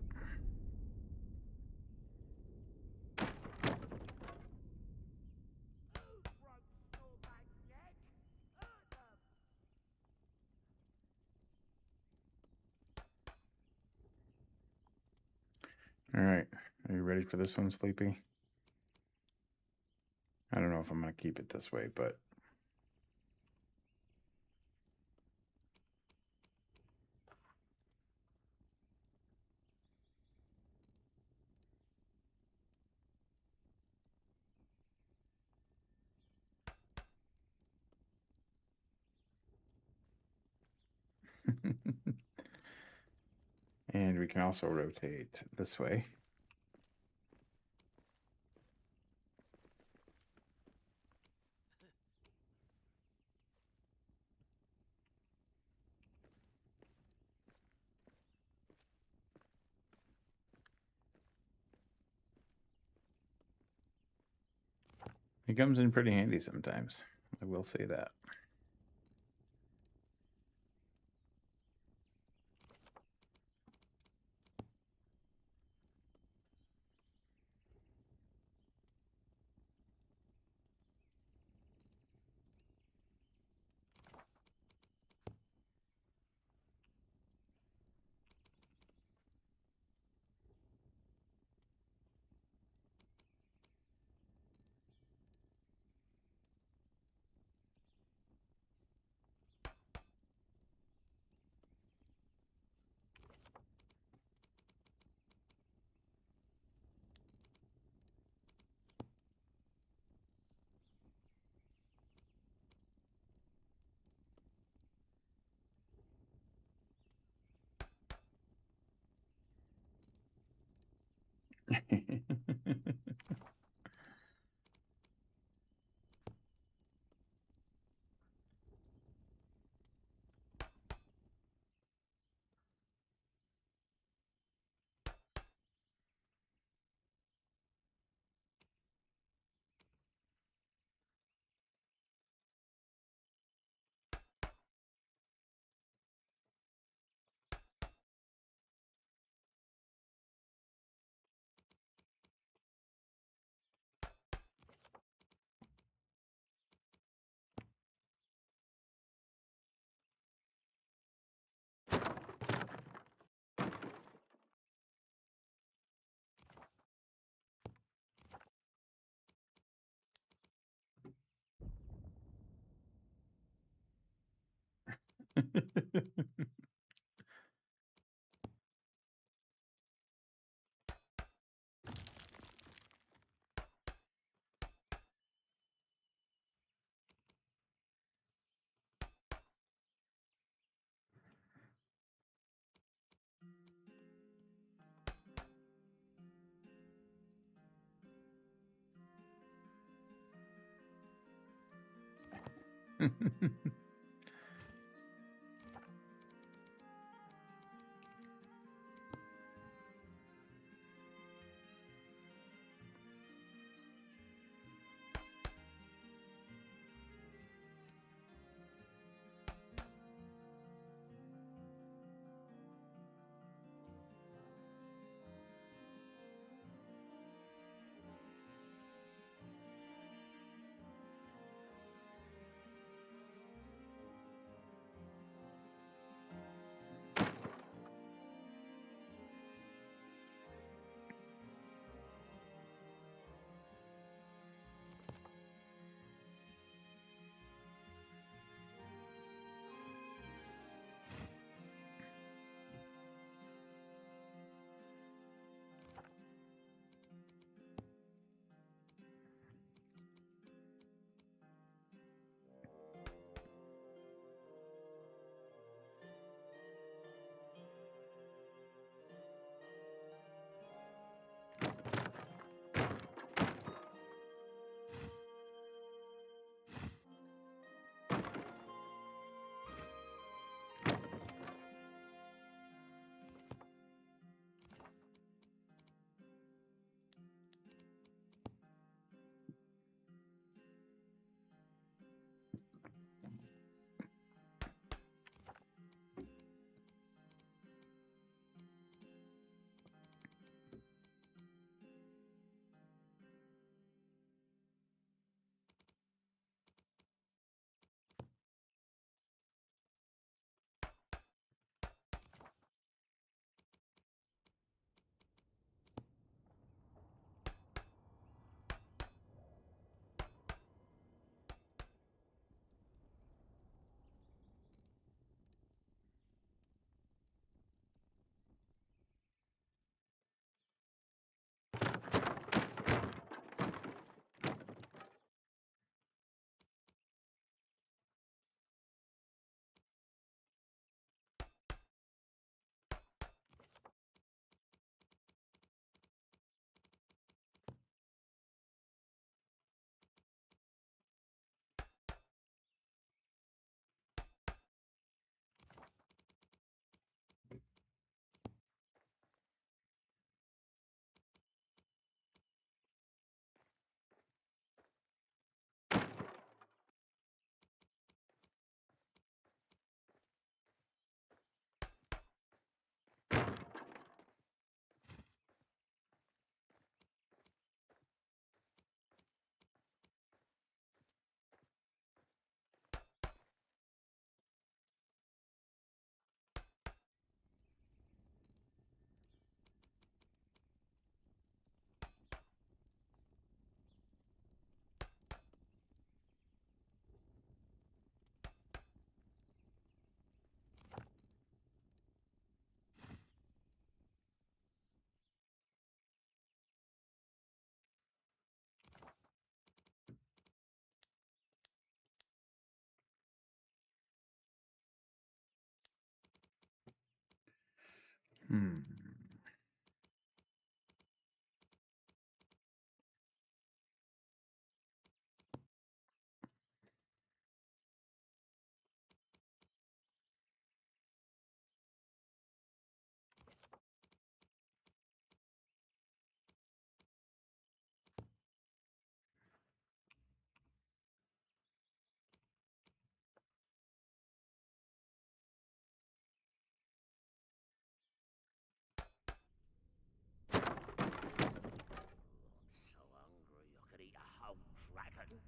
All right, are you ready for this one, Sleepy? I don't know if I'm going to keep it this way, but and we can also rotate this way. It comes in pretty handy sometimes. I will say that. Hmm. So hungry I could eat a whole dragon.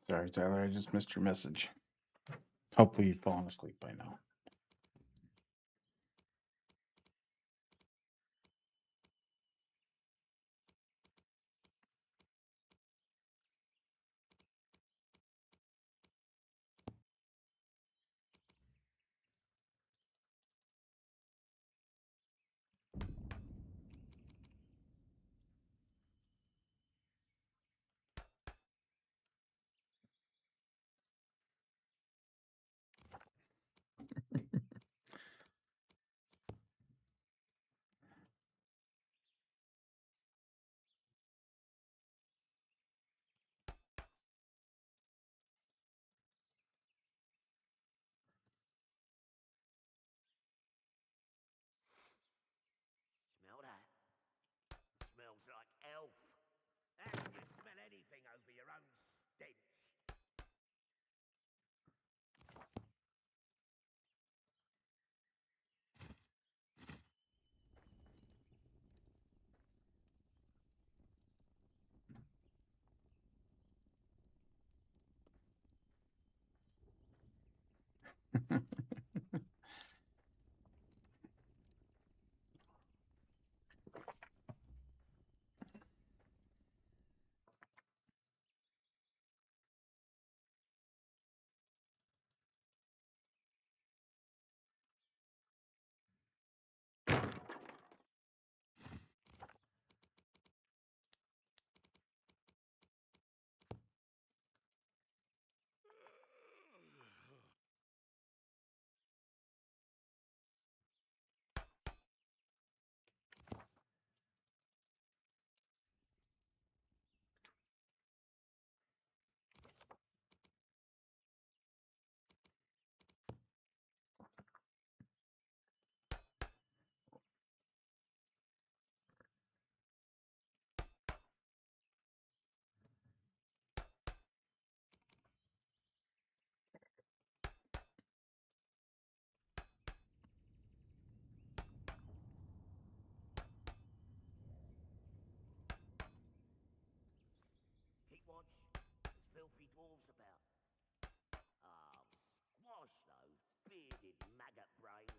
Sorry, Tyler. I just missed your message. Hopefully, you've fallen asleep by now. Smell that? Smells like elf. How can you smell anything over your own stench? Keep watch. There's filthy dwarves about. Oh, squash those bearded maggot brains.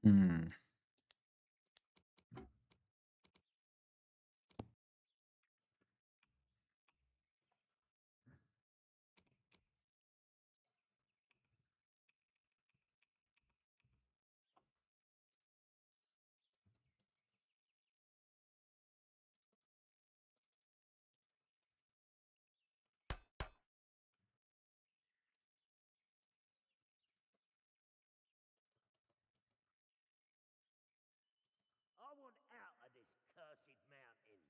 Hmm. I want out of this cursed mountain.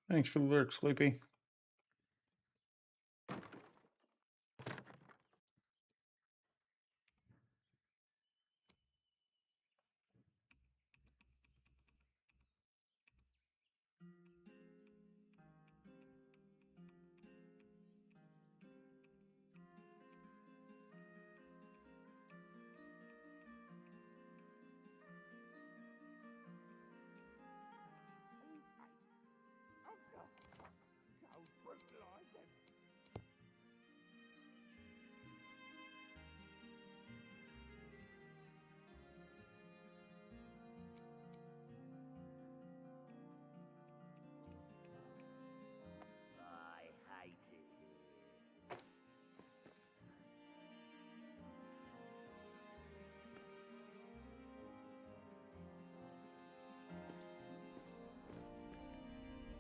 Thanks for the lurk, Sleepy.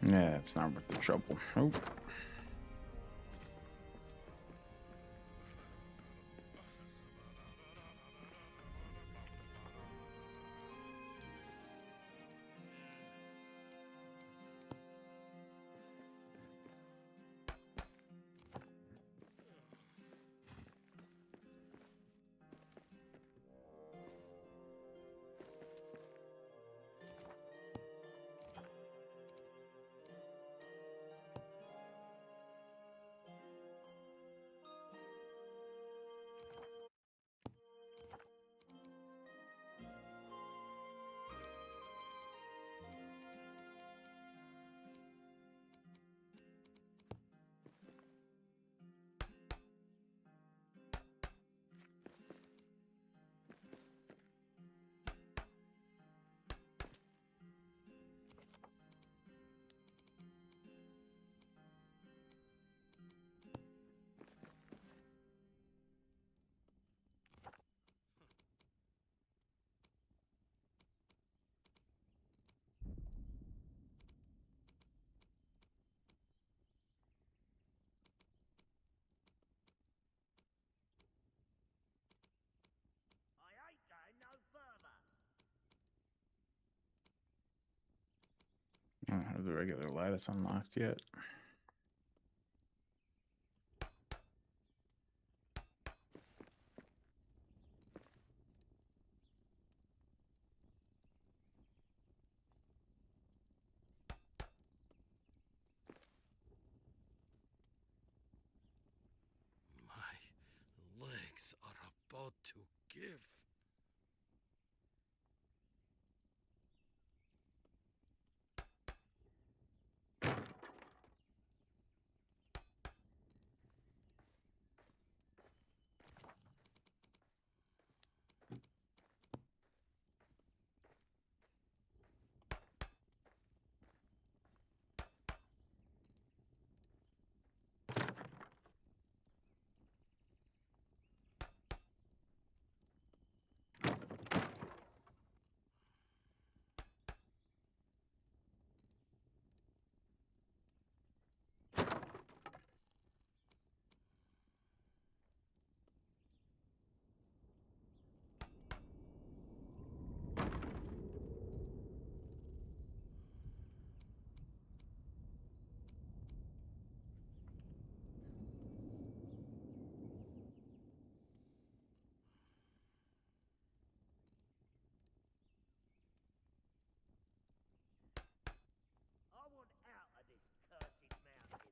Yeah, it's not worth the trouble. Nope. I ain't going no further. I don't have the regular lattice unlocked yet. My legs are about to give. I want out of this cursed mountain.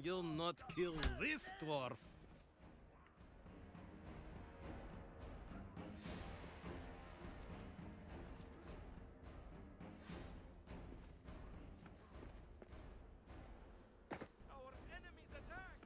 You'll not kill this dwarf. Our enemies attack.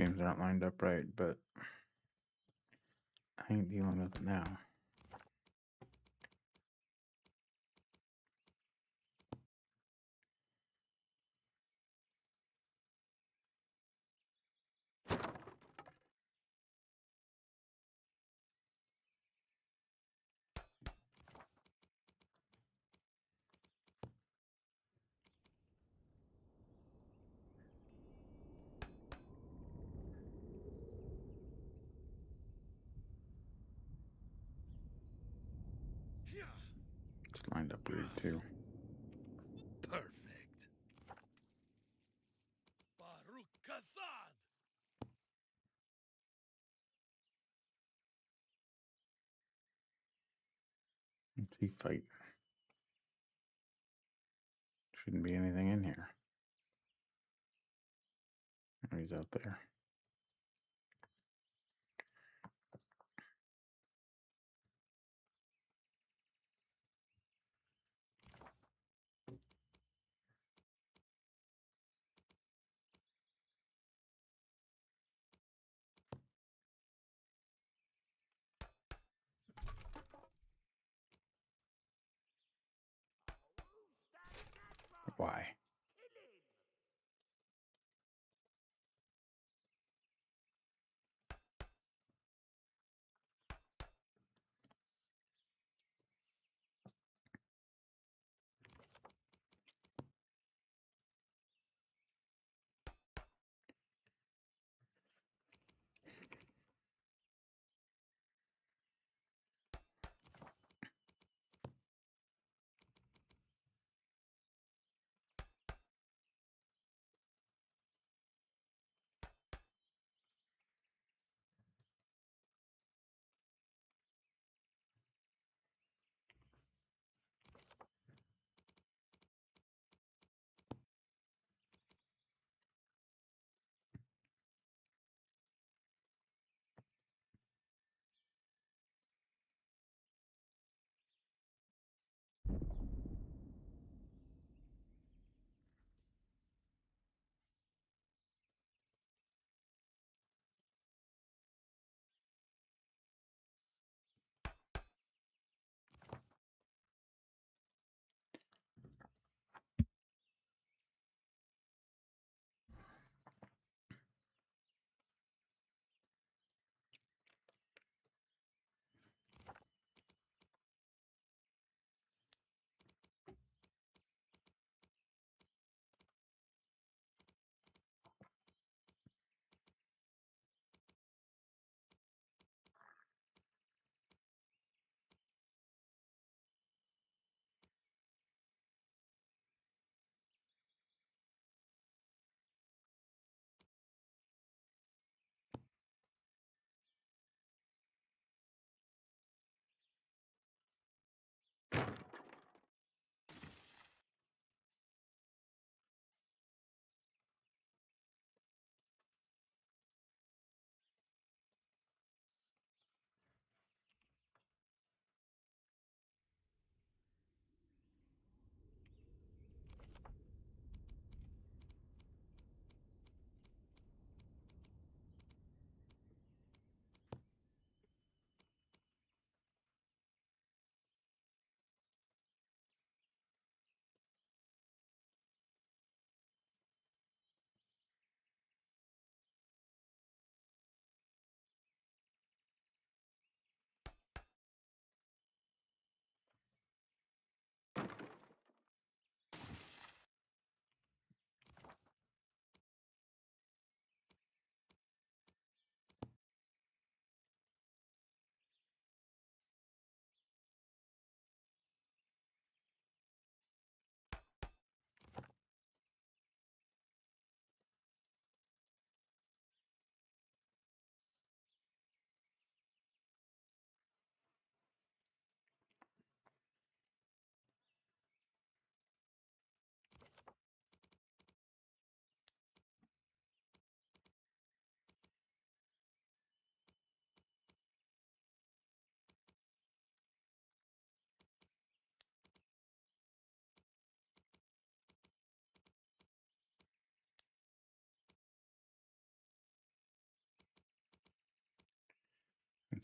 games aren't lined up right, but I ain't dealing with it now. It's lined up weird too. Perfect. Baruch Kazad. Let's see, fight. Shouldn't be anything in here. Oh, he's out there. Why?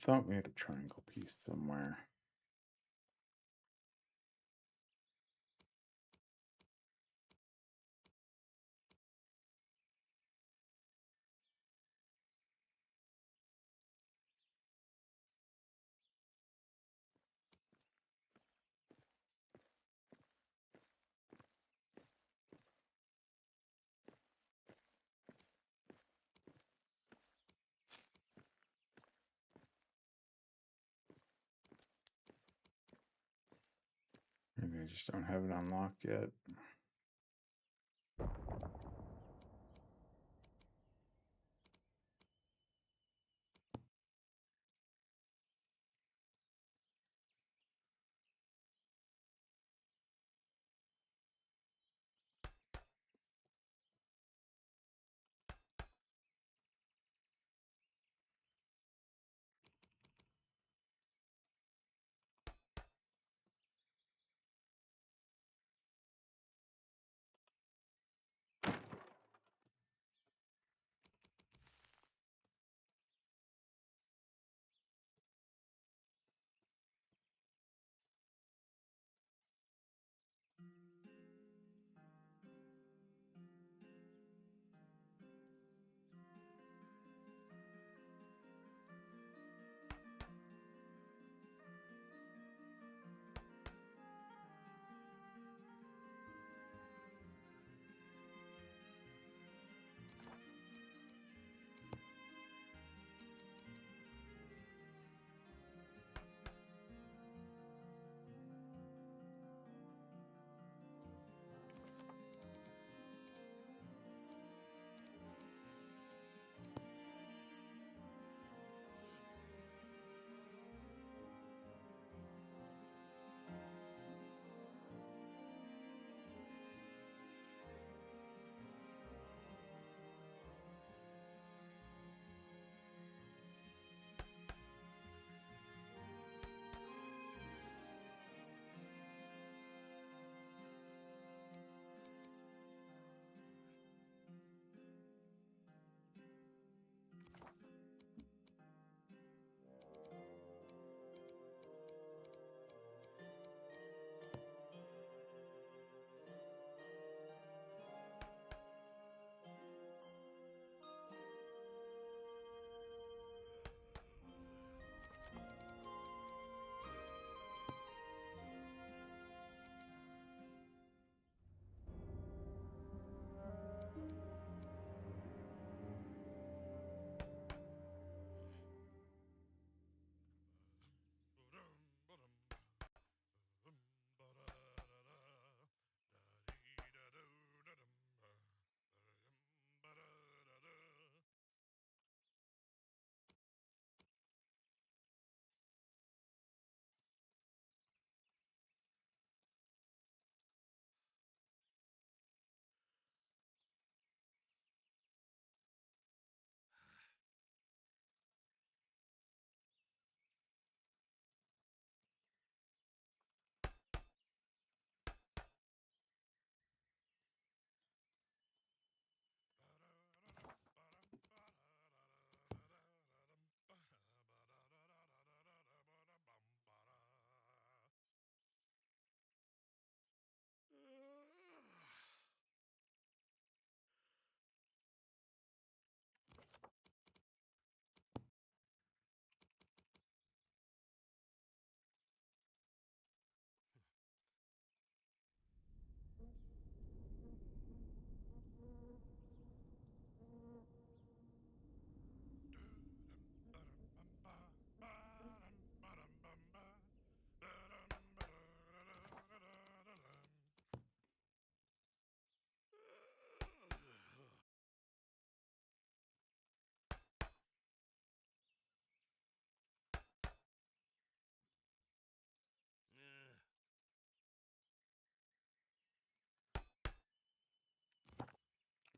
thought we had a triangle piece somewhere. Maybe I just don't have it unlocked yet.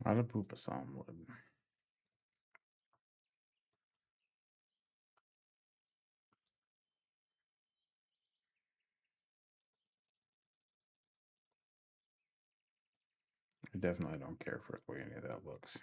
Out of poop some wood. I definitely don't care for the way any of that looks.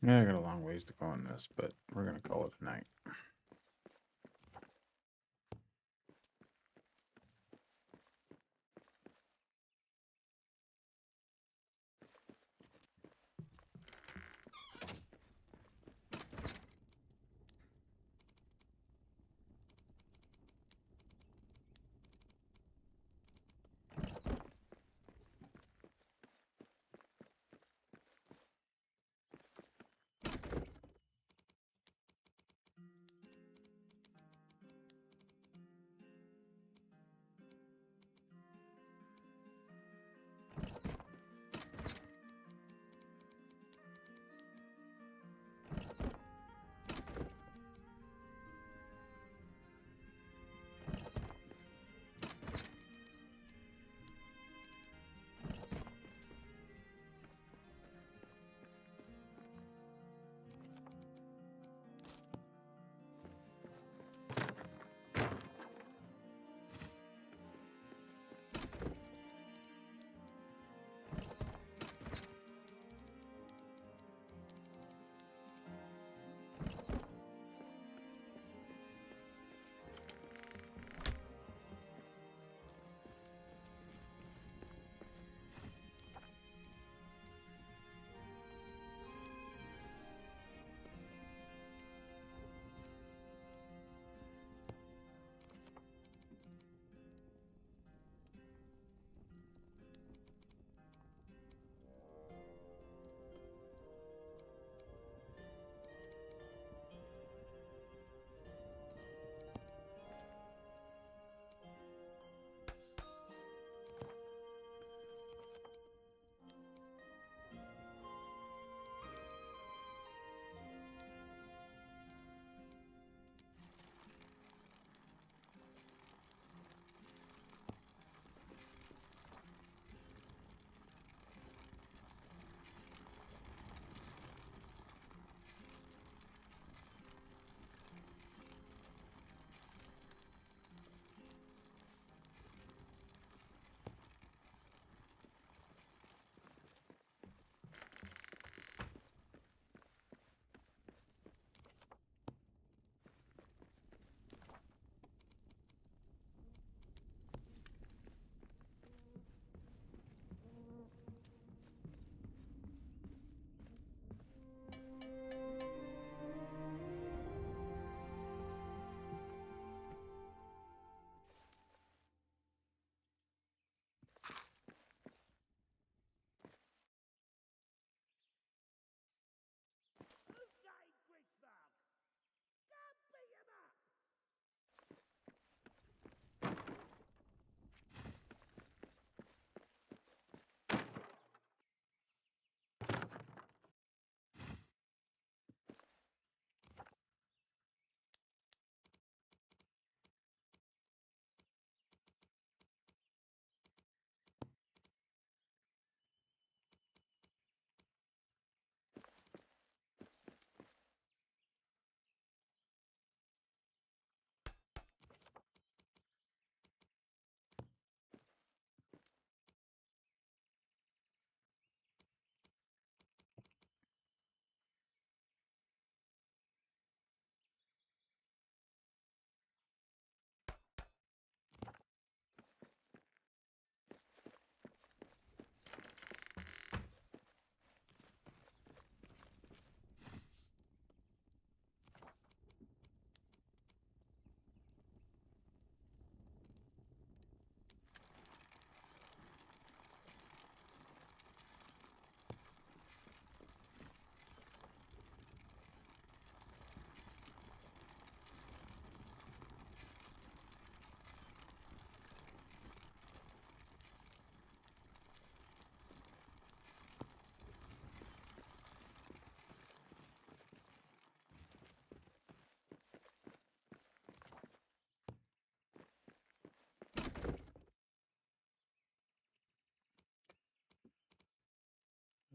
Yeah, I got a long ways to go on this, but we're gonna call it a night.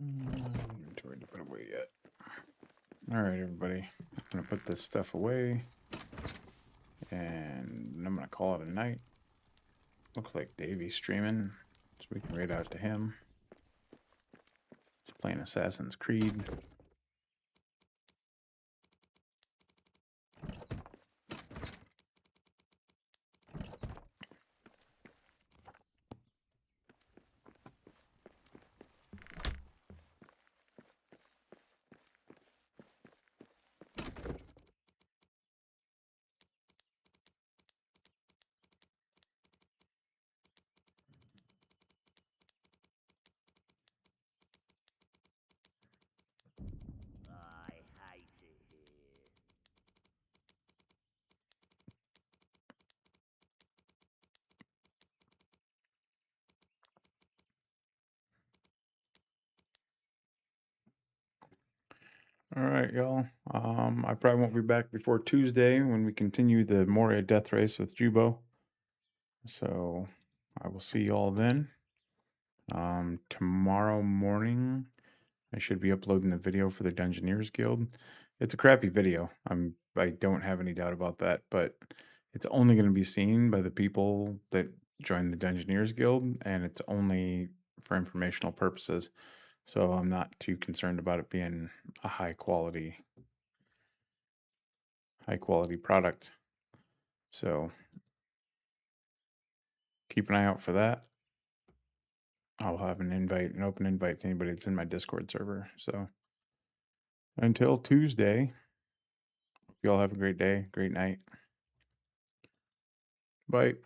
Inventory to put away yet. All right, everybody. I'm gonna put this stuff away, and I'm gonna call it a night. Looks like Davy's streaming, so we can raid out to him. He's playing Assassin's Creed. All right, y'all. I probably won't be back before Tuesday when we continue the Moria death race with Jubo. So I will see y'all then. Tomorrow morning, I should be uploading the video for the Dungeoneers Guild. It's a crappy video. I don't have any doubt about that, but it's only going to be seen by the people that join the Dungeoneers Guild, and it's only for informational purposes. So I'm not too concerned about it being a high quality product. So keep an eye out for that. I'll have an open invite to anybody that's in my Discord server. So until Tuesday, hope you all have a great day, great night. Bye.